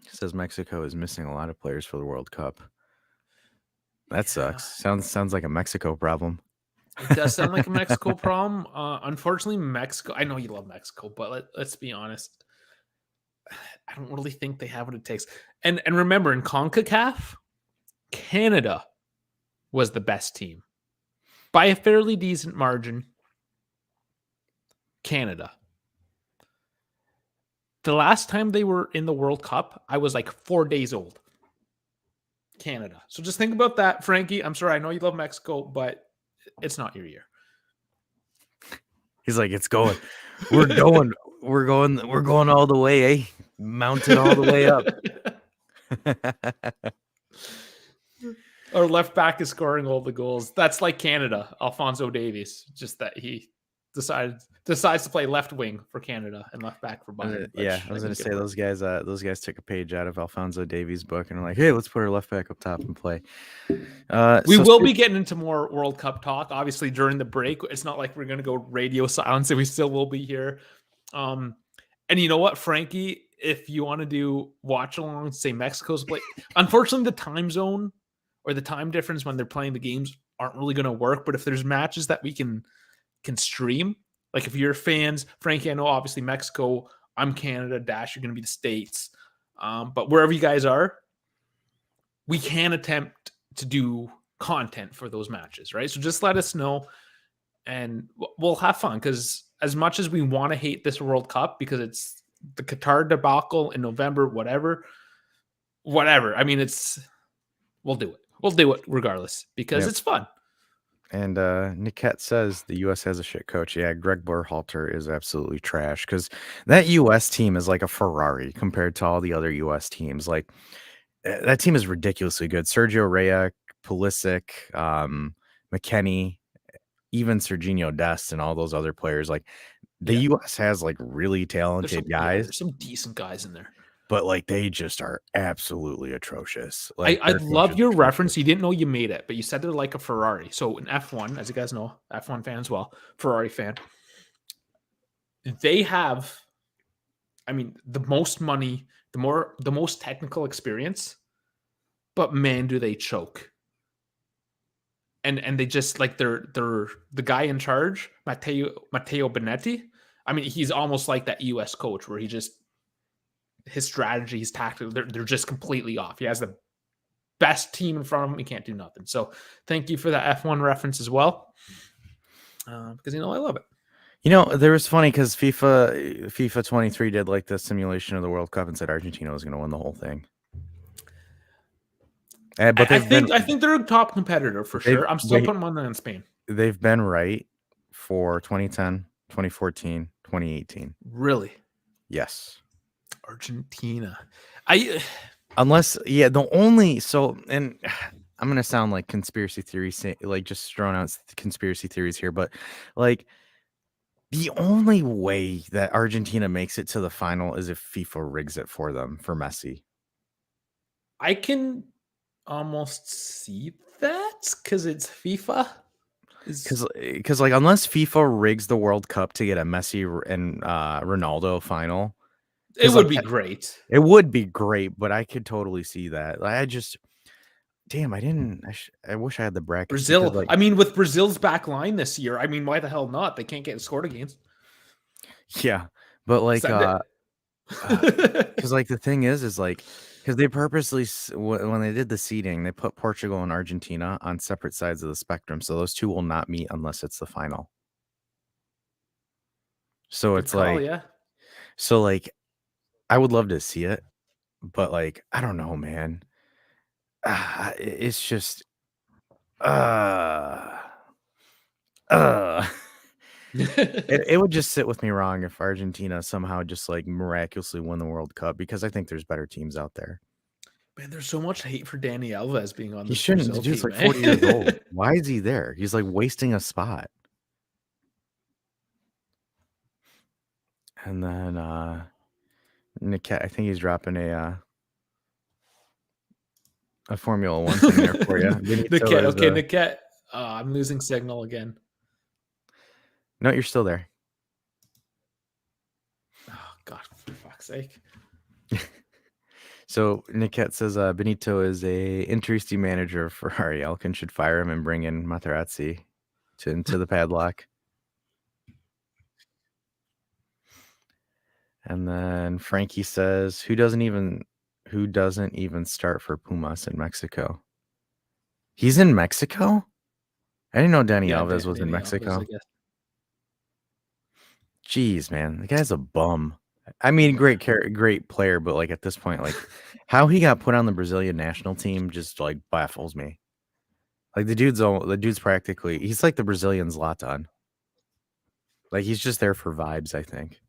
It says Mexico is missing a lot of players for the World Cup. That sucks. Sounds like a Mexico problem. It does sound like a Mexico problem. Unfortunately, Mexico. I know you love Mexico, but let's be honest. I don't really think they have what it takes. And remember, in CONCACAF, Canada was the best team by a fairly decent margin. Canada. The last time they were in the World Cup, I was like 4 days old. Canada. So just think about that, Frankie. I'm sorry, I know you love Mexico, but it's not your year. He's like, it's going. We're going all the way, eh? Mounted all the way up. Our left back is scoring all the goals. That's like Canada, Alphonso Davies. Just that he decides to play left wing for Canada and left back for Bayern. Yeah, I was going to say those guys took a page out of Alphonso Davies' book and are like, hey, let's put our left back up top and play. We will be getting into more World Cup talk, obviously, during the break. It's not like we're going to go radio silence, and we still will be here. And you know what, Frankie, if you want to do watch along, say Mexico's play, unfortunately, the time zone or the time difference when they're playing the games aren't really going to work. But if there's matches that we can stream, like if you're fans, Frankie, I know obviously Mexico, I'm Canada, Dash, you're going to be the States. But wherever you guys are, we can attempt to do content for those matches, right? So just let us know, and we'll have fun. Because as much as we want to hate this World Cup because it's the Qatar debacle in November, whatever. I mean, we'll do it. We'll do it regardless because it's fun. And Niket says the U.S. has a shit coach. Yeah, Greg Berhalter is absolutely trash because that U.S. team is like a Ferrari compared to all the other U.S. teams. Like that team is ridiculously good. Sergio Reyes, Pulisic, McKennie, even Serginho Dest, and all those other players. Like the U.S. has like really talented guys. There's some decent guys in there. But like they just are absolutely atrocious. Like I love your reference. You didn't know you made it, but you said they're like a Ferrari. So in F1, as you guys know, F1 fan as well, Ferrari fan. They have, I mean, the most money, the most technical experience, but man, do they choke. And they just like they're the guy in charge, Matteo Benetti. I mean, he's almost like that US coach where his strategy, his tactics, they're just completely off. He has the best team in front of him. He can't do nothing. So thank you for that F1 reference as well. Because, I love it. There was funny because FIFA 23 did like the simulation of the World Cup and said Argentina was going to win the whole thing. But I think they're a top competitor for sure. I'm still putting money on Spain. They've been right for 2010, 2014, 2018. Really? Yes. Argentina. And I'm going to sound like conspiracy theories, like just throwing out conspiracy theories here, but like the only way that Argentina makes it to the final is if FIFA rigs it for them for Messi. I can almost see that because it's FIFA. Because like unless FIFA rigs the World Cup to get a Messi and Ronaldo final, it would be great. It would be great, but I could totally see that. I wish I had the bracket. Brazil. Because, I mean, with Brazil's back line this year, I mean, why the hell not? They can't get scored against. Yeah, but like, because like the thing is like, because they purposely, when they did the seeding, they put Portugal and Argentina on separate sides of the spectrum, so those two will not meet unless it's the final. So it's so like, I would love to see it, but like, I don't know, man. It's just, it would just sit with me wrong if Argentina somehow just like miraculously won the World Cup because I think there's better teams out there. Man, there's so much hate for Dani Alves being on. He shouldn't. The dude's like 40 years old. Why is he there? He's like wasting a spot. And then Niket, I think he's dropping a Formula One thing there for you. Niket. I'm losing signal again. No, you're still there. Oh God, for fuck's sake. So Niket says Benito is a interesting manager for Ferrari. Elkin should fire him and bring in Materazzi into the padlock. And then Frankie says, who doesn't even start for Pumas in Mexico? He's in Mexico? I didn't know Dani Alves was in Mexico. Jeez, man, the guy's a bum. I mean, great player, but like at this point, like how he got put on the Brazilian national team just like baffles me. Like the dude's practically, he's like the Brazilian Zlatan. Like he's just there for vibes, I think.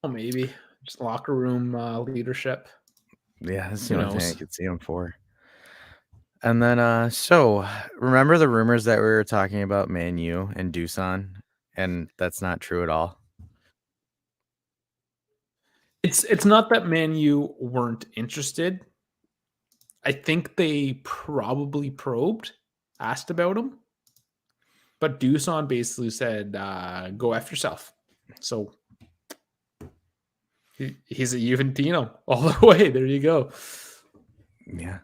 Oh, maybe just locker room leadership. Yeah, that's the only thing I could see him for. And then, so remember the rumors that we were talking about Man U and Dusan, and that's not true at all. It's not that Man U weren't interested. I think they probably asked about him, but Dusan basically said, "Go F yourself." So he's a Juventino all the way. There you go. Yeah.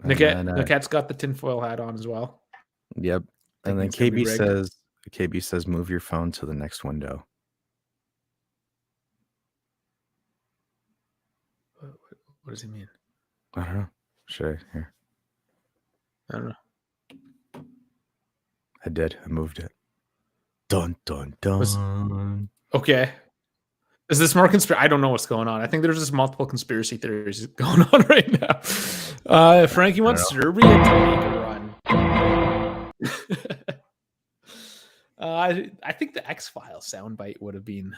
Niket's got the tinfoil hat on as well. Yep. And then KB says, move your phone to the next window. What does he mean? I don't know. Should I? Here. I don't know. I did. I moved it. Dun, dun, dun. Okay. Is this more conspiracy? I don't know what's going on. I think there's just multiple conspiracy theories going on right now. Frankie wants Serbia to make a run. I think the X-Files soundbite would have been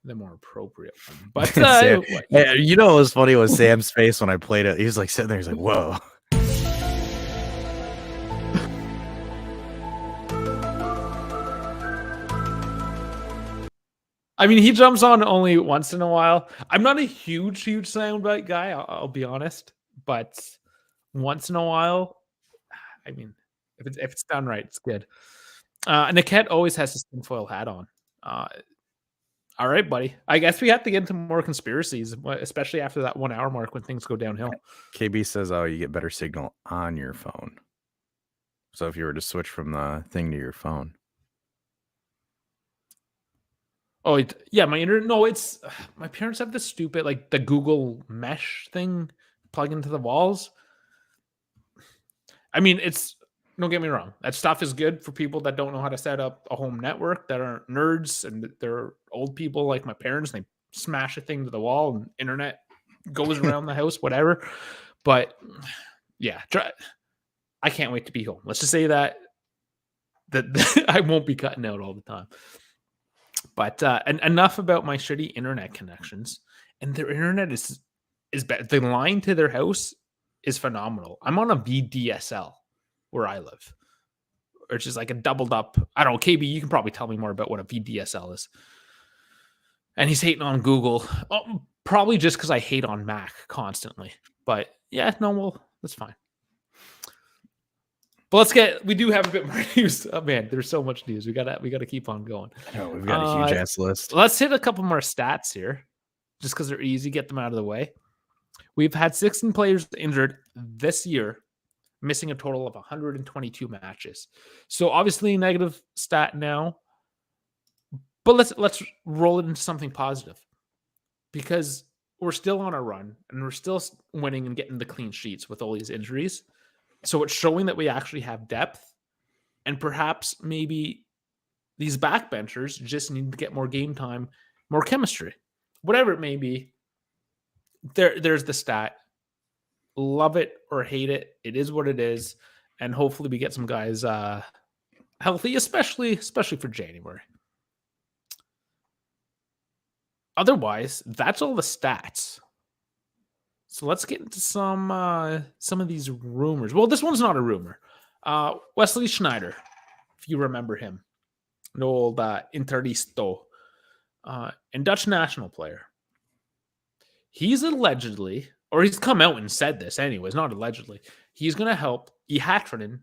the more appropriate one. But Hey, you know what was funny was Sam's face when I played it. He was like sitting there. He's like, "Whoa." I mean, he jumps on only once in a while. I'm not a huge soundbite guy. I'll be honest, but once in a while, I mean, if it's done right, it's good. Niket always has his tinfoil hat on. All right, buddy. I guess we have to get into more conspiracies, especially after that 1 hour mark when things go downhill. KB says, "Oh, you get better signal on your phone." So if you were to switch from the thing to your phone. Oh, yeah, my internet. No, it's my parents have this stupid like the Google Mesh thing plug into the walls. I mean, don't get me wrong. That stuff is good for people that don't know how to set up a home network, that aren't nerds and they're old people like my parents. And they smash a thing to the wall and internet goes around the house, whatever. But yeah, I can't wait to be home. Let's just say that I won't be cutting out all the time. But and enough about my shitty internet connections. And their internet is bad. The line to their house is phenomenal. I'm on a VDSL where I live, which is like a doubled up. I don't know, KB, you can probably tell me more about what a VDSL is. And he's hating on Google, probably just because I hate on Mac constantly. But yeah, no, well, that's fine. But we do have a bit more news. Oh man, there's so much news. We gotta keep on going. Oh, we've got a huge ass list. Let's hit a couple more stats here, just because they're easy. Get them out of the way. We've had 16 players injured this year, missing a total of 122 matches. So obviously a negative stat now. But let's roll it into something positive, because we're still on a run and we're still winning and getting the clean sheets with all these injuries. So it's showing that we actually have depth, and perhaps maybe these backbenchers just need to get more game time, more chemistry, whatever it may be. There's the stat. Love it or hate it. It is what it is. And hopefully we get some guys healthy, especially for January. Otherwise, that's all the stats. So let's get into some of these rumors. Well, this one's not a rumor. Wesley Schneider, if you remember him, an old Interisto, and Dutch national player. He's allegedly, or he's come out and said this anyways, not allegedly, he's going to help Ihattinen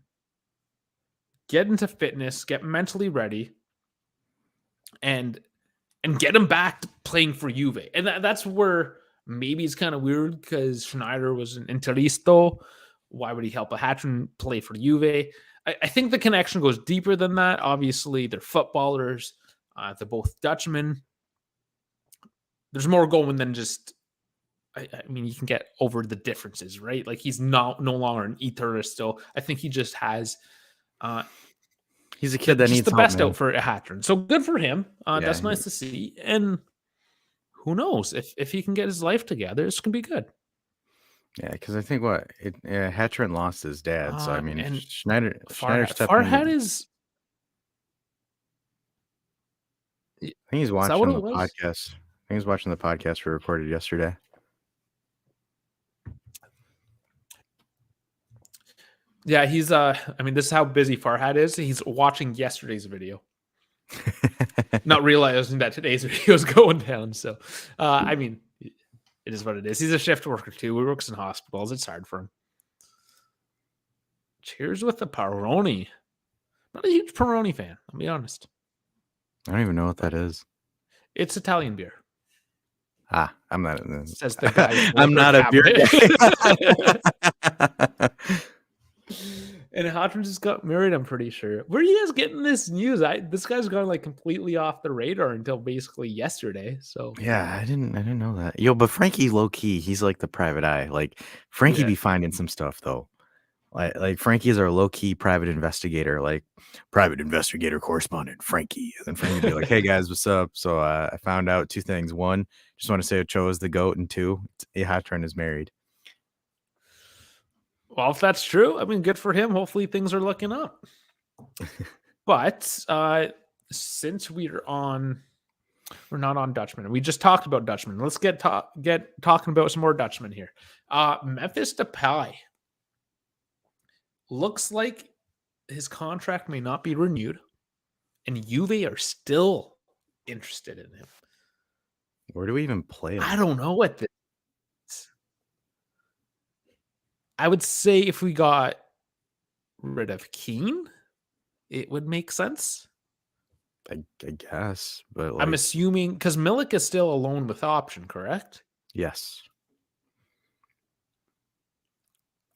get into fitness, get mentally ready, and get him back to playing for Juve. And that's where maybe it's kind of weird, because Schneider was an Interisto. Why would he help Ihattinen play for Juve? I think the connection goes deeper than that. Obviously, they're footballers. They're both Dutchmen. There's more going than just... I mean, you can get over the differences, right? Like, he's no longer an Interisto. I think he just has... he's a kid that needs the best help, out for Ihattinen. So good for him. That's nice to see. And who knows if he can get his life together, this can be good. Yeah, because I think Ihattinen lost his dad. So I mean, and Schneider Farhad is. I think he's watching the podcast. I think he's watching the podcast we recorded yesterday. Yeah, he's I mean, this is how busy Farhad is. He's watching yesterday's video, not realizing that today's video is going down. So, I mean, it is what it is. He's a shift worker too. He works in hospitals. It's hard for him. Cheers with the Peroni. Not a huge Peroni fan, I'll be honest. I don't even know what that is. It's Italian beer. I'm not. Says the guy. I'm not a beer guy. And Hodgson just got married, I'm pretty sure. Where are you guys getting this news? This guy's gone like completely off the radar until basically yesterday. So Yeah, I didn't know that. Yo, but Frankie low key, he's like the private eye. Like Frankie yeah. be finding some stuff though. Like Frankie is our low key private investigator, like private investigator correspondent Frankie. And then Frankie be like, "Hey guys, what's up?" So I found out 2 things. 1, just want to say Ochoa is the goat, and 2, Hatron is married. Well, if that's true, I mean, good for him. Hopefully things are looking up. But since we're not on Dutchman. We just talked about Dutchman. Let's get talking about some more Dutchman here. Memphis Depay looks like his contract may not be renewed, and Juve are still interested in him. Where do we even play him? I don't know what this is. I would say if we got rid of Keane, it would make sense. I guess, but I'm assuming because Milik is still a loan with option, correct? Yes.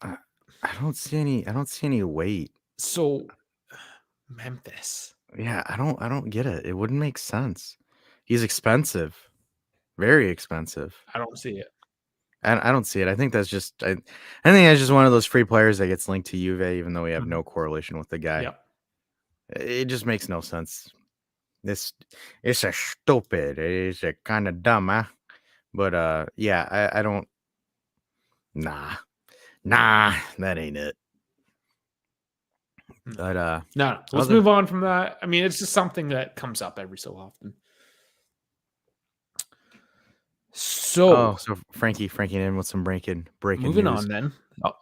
I don't see any weight. So Memphis. Yeah, I don't get it. It wouldn't make sense. He's expensive. Very expensive. I don't see it. I don't see it. I think that's just I think that's just one of those free players that gets linked to Juve, even though we have no correlation with the guy. Yep. It just makes no sense. It's a stupid. It's a kind of dumb, huh? But yeah, I don't. Nah, that ain't it. But no. Let's move on from that. I mean, it's just something that comes up every so often. So Frankie in with some breaking moving news. on then.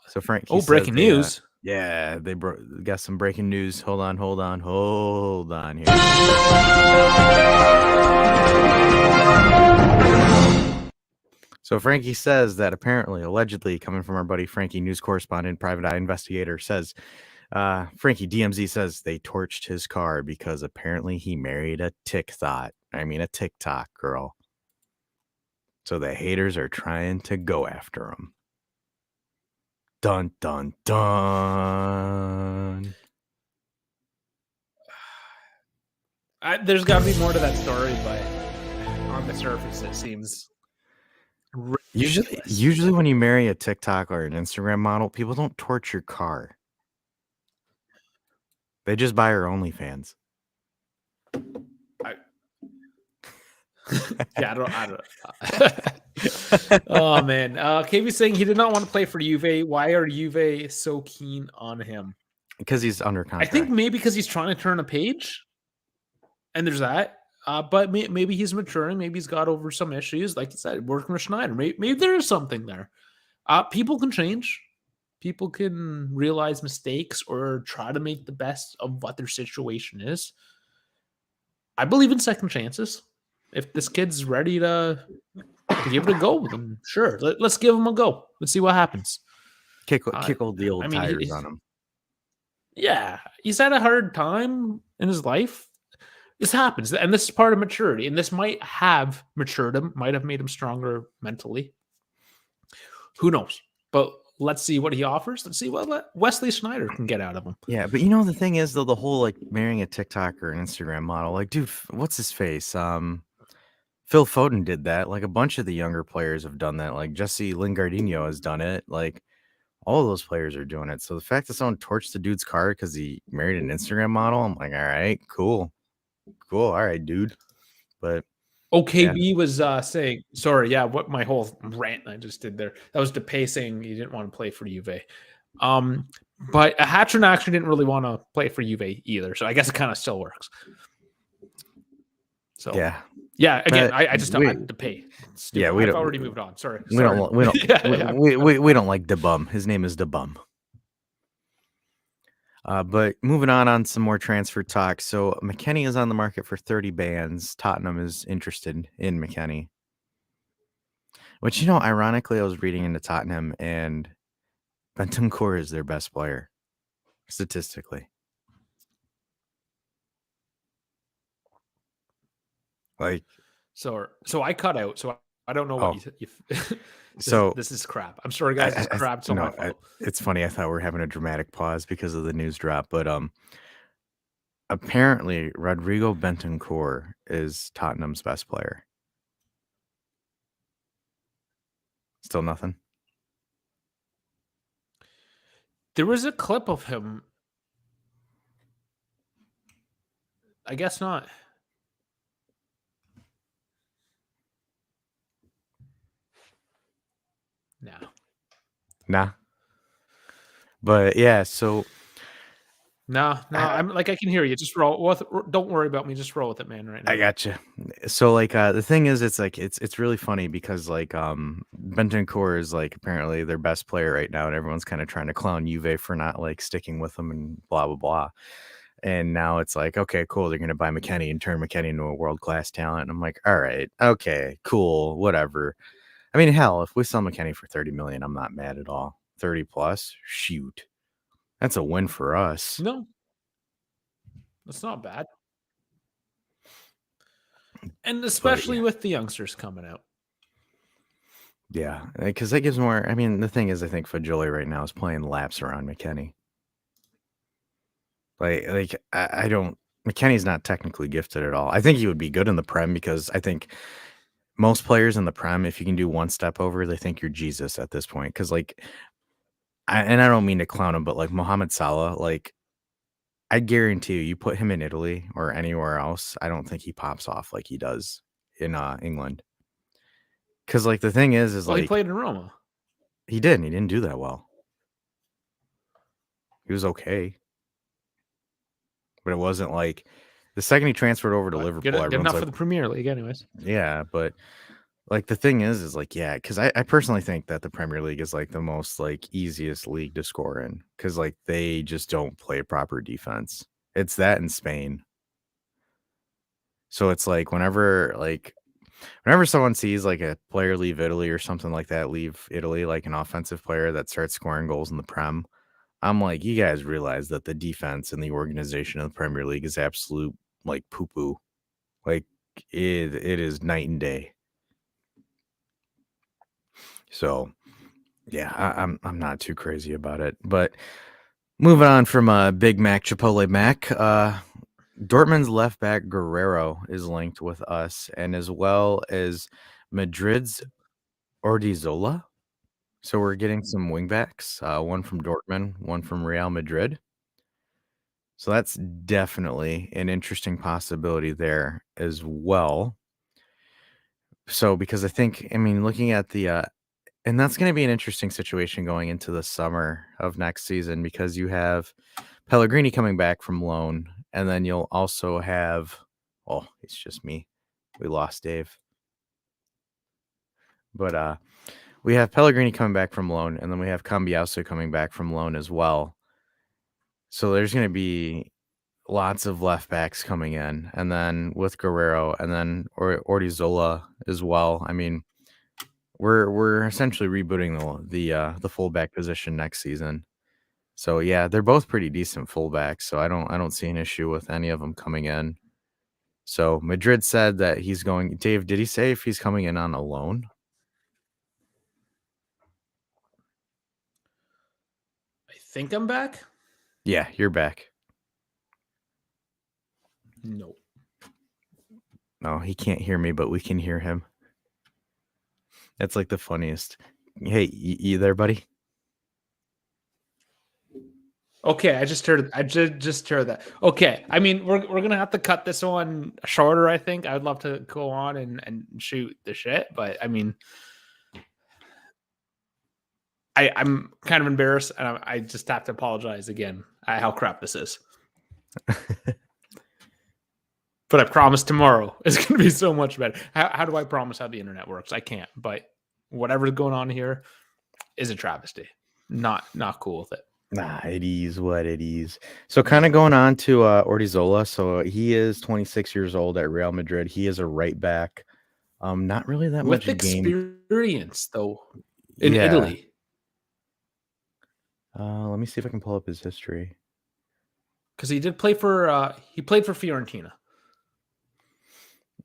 So Frankie breaking news. Yeah, they got some breaking news. Hold on here. So Frankie says that apparently, allegedly, coming from our buddy Frankie, news correspondent, private eye investigator, says Frankie DMZ says they torched his car because apparently he married a TikTok girl. So the haters are trying to go after him. Dun, dun, dun. There's got to be more to that story, but on the surface, it seems ridiculous. Usually when you marry a TikTok or an Instagram model, people don't torch your car. They just buy her OnlyFans. Yeah, I don't. Oh man, KV's saying he did not want to play for Juve. Why are Juve so keen on him? Because he's under contract. I think maybe because he's trying to turn a page, and there's that. But maybe he's maturing. Maybe he's got over some issues, like you said, working with Schneider. Maybe there is something there. People can change. People can realize mistakes or try to make the best of what their situation is. I believe in second chances. If this kid's ready to give it a go, then sure, let's give him a go. Let's see what happens. Kick old the old tires on him. Yeah, he's had a hard time in his life. This happens, and this is part of maturity. And this might have matured him, might have made him stronger mentally. Who knows? But let's see what he offers. Let's see what Wesley Schneider can get out of him. Yeah, but you know the thing is though, the whole like marrying a TikTok or an Instagram model, like, dude, what's his face? Phil Foden did that. Like a bunch of the younger players have done that. Like Jesse Lingardinho has done it. Like all of those players are doing it. So the fact that someone torched the dude's car because he married an Instagram model, I'm like, all right, cool. All right, dude. But OKB was saying, sorry, yeah, what my whole rant I just did there. That was Depay saying he didn't want to play for Juve. But Hatron actually didn't really want to play for Juve either. So I guess it kind of still works. So yeah. Again, I just don't have to pay. Yeah, I've already moved on. Sorry. We don't we don't like the bum. His name is the bum. But moving on some more transfer talk. So McKennie is on the market for 30 bands. Tottenham is interested in McKennie. Which, you know, ironically, I was reading into Tottenham and Bentancur is their best player statistically. Like, so I cut out. So I don't know what you So this is crap. I'm sorry, guys. It's crap. It's not my fault. it's funny. I thought we were having a dramatic pause because of the news drop, but apparently Rodrigo Bentancur is Tottenham's best player. Still nothing. There was a clip of him. I guess not. No. Nah. But yeah, so No. I'm like, I can hear you. Just roll with. Don't worry about me. Just roll with it, man. Right now. I gotcha. So like the thing is, it's like it's really funny because like Bentancur is like apparently their best player right now, and everyone's kind of trying to clown Juve for not like sticking with them and blah blah blah. And now it's like, okay, cool, they're gonna buy McKennie and turn McKennie into a world class talent. And I'm like, all right, okay, cool, whatever. I mean, hell, if we sell McKennie for 30 million, I'm not mad at all. 30 plus, shoot, that's a win for us. No, that's not bad. And especially with the youngsters coming out. Yeah, because that gives more. I mean, the thing is, I think Fajoli right now is playing laps around McKennie. Like I don't. McKennie's not technically gifted at all. I think he would be good in the Prem because I think most players in the Prem, if you can do one step over, they think you're Jesus at this point. Because like, I don't mean to clown him, but like Mohamed Salah, like I guarantee you put him in Italy or anywhere else, I don't think he pops off like he does in England. Because like the thing is Well, like he played in Roma. He didn't do that well. He was okay. But it wasn't like the second he transferred over to Liverpool, Good enough like, for the Premier League, anyways. Yeah, but like the thing is like, yeah, because I personally think that the Premier League is like the most like easiest league to score in because like they just don't play proper defense. It's that in Spain. So it's like whenever someone sees like a player leave Italy or something like that, leave Italy, like an offensive player that starts scoring goals in the Prem, I'm like, you guys realize that the defense and the organization of the Premier League is absolute like poo poo. Like it is night and day. So yeah, I'm not too crazy about it. But moving on from Big Mac Chipotle Mac, Dortmund's left back Guerrero is linked with us, and as well as Madrid's Ordizzola. So we're getting some wingbacks, one from Dortmund, one from Real Madrid. So that's definitely an interesting possibility there as well. So because I mean, looking at the and that's going to be an interesting situation going into the summer of next season because you have Pellegrini coming back from loan, and then you'll also have it's just me. We lost Dave. But we have Pellegrini coming back from loan, and then we have Cambiaso coming back from loan as well. So there's going to be lots of left backs coming in, and then with Guerrero, and then Ordizzola as well. I mean, we're essentially rebooting the fullback position next season. So yeah, they're both pretty decent fullbacks. So I don't see an issue with any of them coming in. So Madrid said that he's going. Dave, did he say if he's coming in on a loan? I think I'm back. Yeah, you're back. No. No, he can't hear me, but we can hear him. That's like the funniest. Hey, you there, buddy? Okay, I just heard that. Okay, I mean we're gonna have to cut this one shorter. I think I'd love to go on and shoot the shit, but I mean, I'm kind of embarrassed, and I just have to apologize again at how crap this is. But I promise tomorrow is going to be so much better. How do I promise how the internet works? I can't. But whatever's going on here is a travesty. Not cool with it. Nah, it is what it is. So kind of going on to Ordizzola. So he is 26 years old at Real Madrid. He is a right back. Not really that With much game experience though in Italy. Let me see if I can pull up his history. Because he did play for he played for Fiorentina.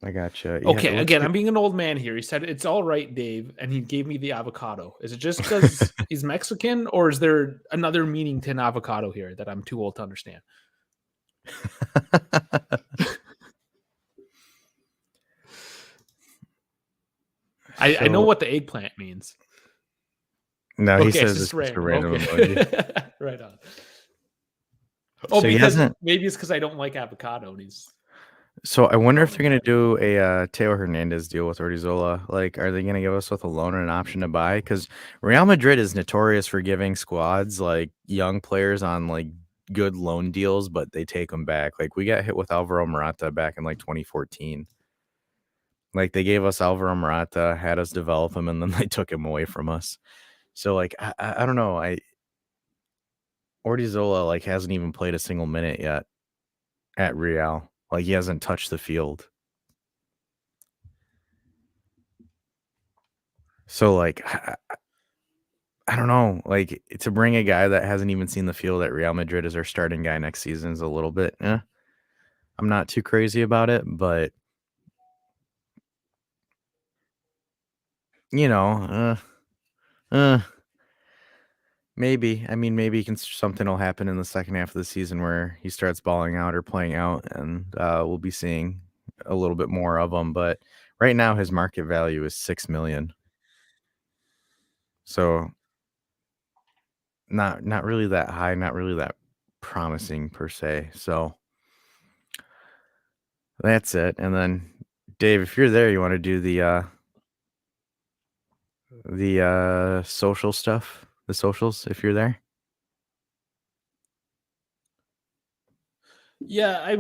I gotcha. Okay, again, I'm being an old man here. He said it's all right, Dave, and he gave me the avocado. Is it just because he's Mexican, or is there another meaning to an avocado here that I'm too old to understand? I know what the eggplant means. No, he Okay, says it's it's just a random. random Okay. emoji. Right on. Oh, So he because hasn't. maybe it's because I don't like avocado. And he's So I wonder if they're gonna do a Teo Hernandez deal with Ortizola. Like, are they gonna give us with a loan and an option to buy? Because Real Madrid is notorious for giving squads like young players on like good loan deals, but they take them back. Like we got hit with Alvaro Morata back in like 2014. Like they gave us Alvaro Morata, had us develop him, and then they took him away from us. So like I don't know. Ortizola like hasn't even played a single minute yet at Real. Like he hasn't touched the field. So like I don't know. Like to bring a guy that hasn't even seen the field at Real Madrid as our starting guy next season is a little bit. I'm not too crazy about it, but you know, maybe. I mean, maybe something will happen in the second half of the season where he starts balling out or playing out, and we'll be seeing a little bit more of him. But right now, his market value is $6 million. So not really that high, not really that promising per se. So that's it. And then Dave, if you're there, you want to do the social stuff, the socials, if you're there. Yeah,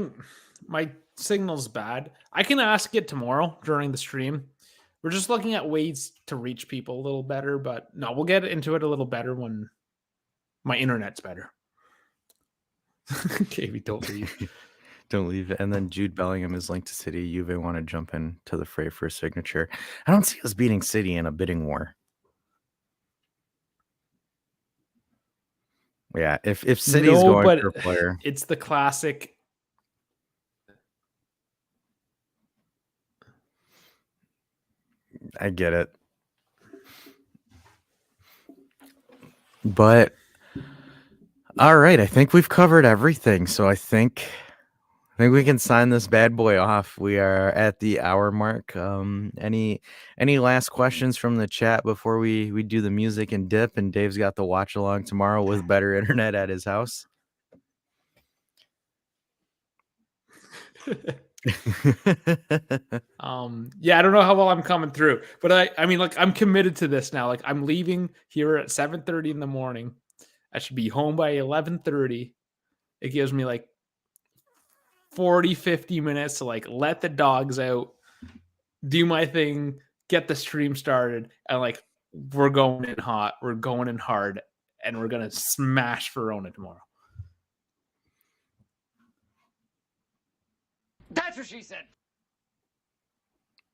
my signal's bad. I can ask it tomorrow during the stream. We're just looking at ways to reach people a little better, but no, we'll get into it a little better when my internet's better. Okay, we don't leave. Don't leave it. And then Jude Bellingham is linked to City. Juve want to jump in to the fray for a signature. I don't see us beating City in a bidding war. Yeah, if City's going for a player, it's the classic. I get it. But all right, I think we've covered everything. So I think we can sign this bad boy off. We are at the hour mark. Any last questions from the chat before we do the music and dip? And Dave's got the watch along tomorrow with better internet at his house. Yeah, I don't know how well I'm coming through, but I mean, like, I'm committed to this now. Like, I'm leaving here at 7:30 in the morning. I should be home by 11:30. It gives me like 40, 50 minutes to like let the dogs out, do my thing, get the stream started, and like we're going in hot, we're going in hard, and we're gonna smash Verona tomorrow. That's what she said.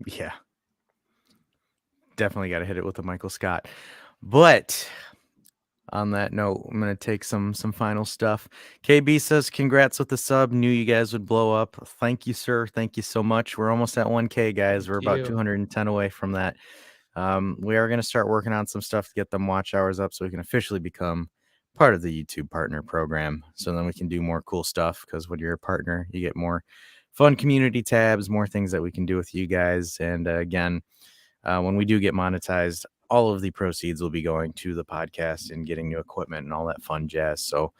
Yeah. Definitely got to hit it with the Michael Scott. But on that note, I'm going to take some final stuff. KB says, congrats with the sub. Knew you guys would blow up. Thank you, sir. Thank you so much. We're almost at 1K, guys. We're about 210 away from that. We are going to start working on some stuff to get them watch hours up so we can officially become part of the YouTube partner program. So then we can do more cool stuff, because when you're a partner, you get more fun community tabs, more things that we can do with you guys. And again, when we do get monetized, all of the proceeds will be going to the podcast and getting new equipment and all that fun jazz. So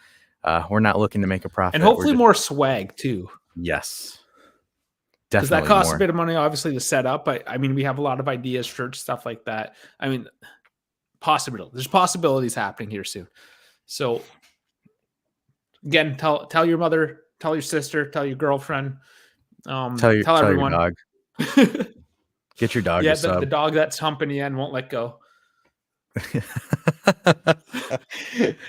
we're not looking to make a profit. And hopefully more swag too. Yes. Because that costs a bit of money, obviously, to set up. But I mean, we have a lot of ideas, shirts, stuff like that. I mean, there's possibilities happening here soon. So again, tell your mother, tell your sister, tell your girlfriend, tell everyone. Your dog. Get your dog. Yeah, the dog that's humping you and won't let go.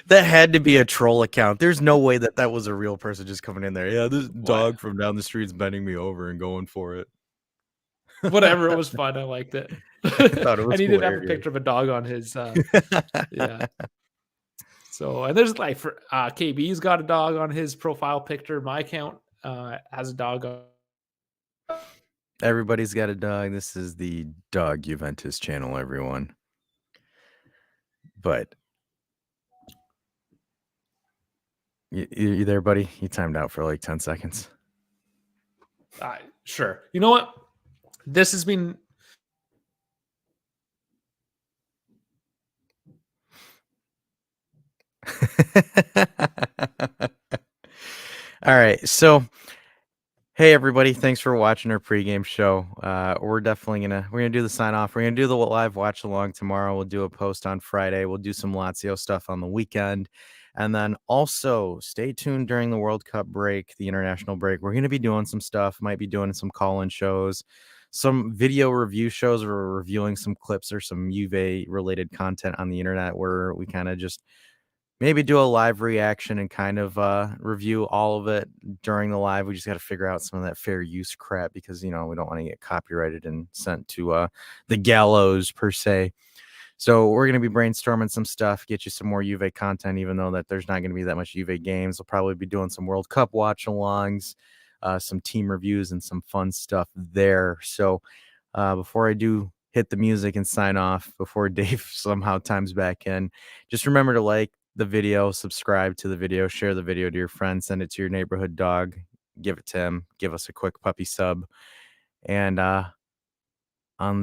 That had to be a troll account. There's no way that was a real person just coming in there. Yeah, this dog from down the street's bending me over and going for it. Whatever, it was fun. I liked it. I thought it was and he did have a picture of a dog on his. Yeah. So, and there's like for KB's got a dog on his profile picture. My account has a dog on. Everybody's got a dog. This is the Dog Juventus channel, everyone. But you there, buddy? You timed out for like 10 seconds. Sure. You know what? This has been... All right. So, hey everybody, thanks for watching our pregame show. We're gonna do the sign off. We're gonna do the live watch along tomorrow. We'll do a post on Friday. We'll do some Lazio stuff on the weekend. And then also stay tuned during the World Cup break, the international break. We're gonna be doing some stuff, might be doing some call-in shows, some video review shows. We're reviewing some clips or some Juve related content on the internet where we kind of just maybe do a live reaction and kind of review all of it during the live. We just got to figure out some of that fair use crap because, we don't want to get copyrighted and sent to the gallows per se. So we're going to be brainstorming some stuff, get you some more Juve content, even though that there's not going to be that much Juve games. We'll probably be doing some World Cup watch-alongs, some team reviews, and some fun stuff there. So before I do hit the music and sign off, before Dave somehow times back in, just remember to like the video, subscribe to the video, share the video to your friends, send it to your neighborhood dog, give it to him, give us a quick puppy sub. And on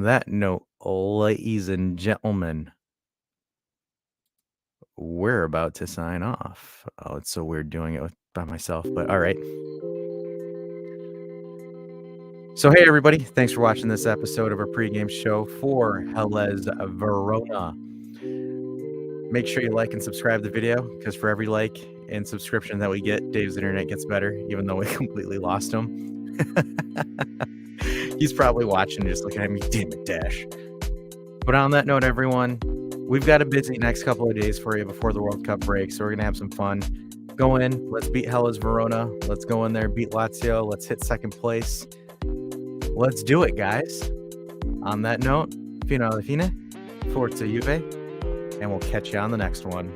that note, ladies and gentlemen, we're about to sign off. Oh, it's so weird doing it by myself, but all right. So, hey, everybody, thanks for watching this episode of our pregame show for Hellas Verona. Make sure you like and subscribe the video, because for every like and subscription that we get, Dave's internet gets better, even though we completely lost him. He's probably watching and just looking at me, damn it, Dash. But on that note, everyone, we've got a busy next couple of days for you before the World Cup break, so we're going to have some fun. Go in, let's beat Hellas Verona. Let's go in there, beat Lazio. Let's hit second place. Let's do it, guys. On that note, fino alla fine, forza Juve, and we'll catch you on the next one.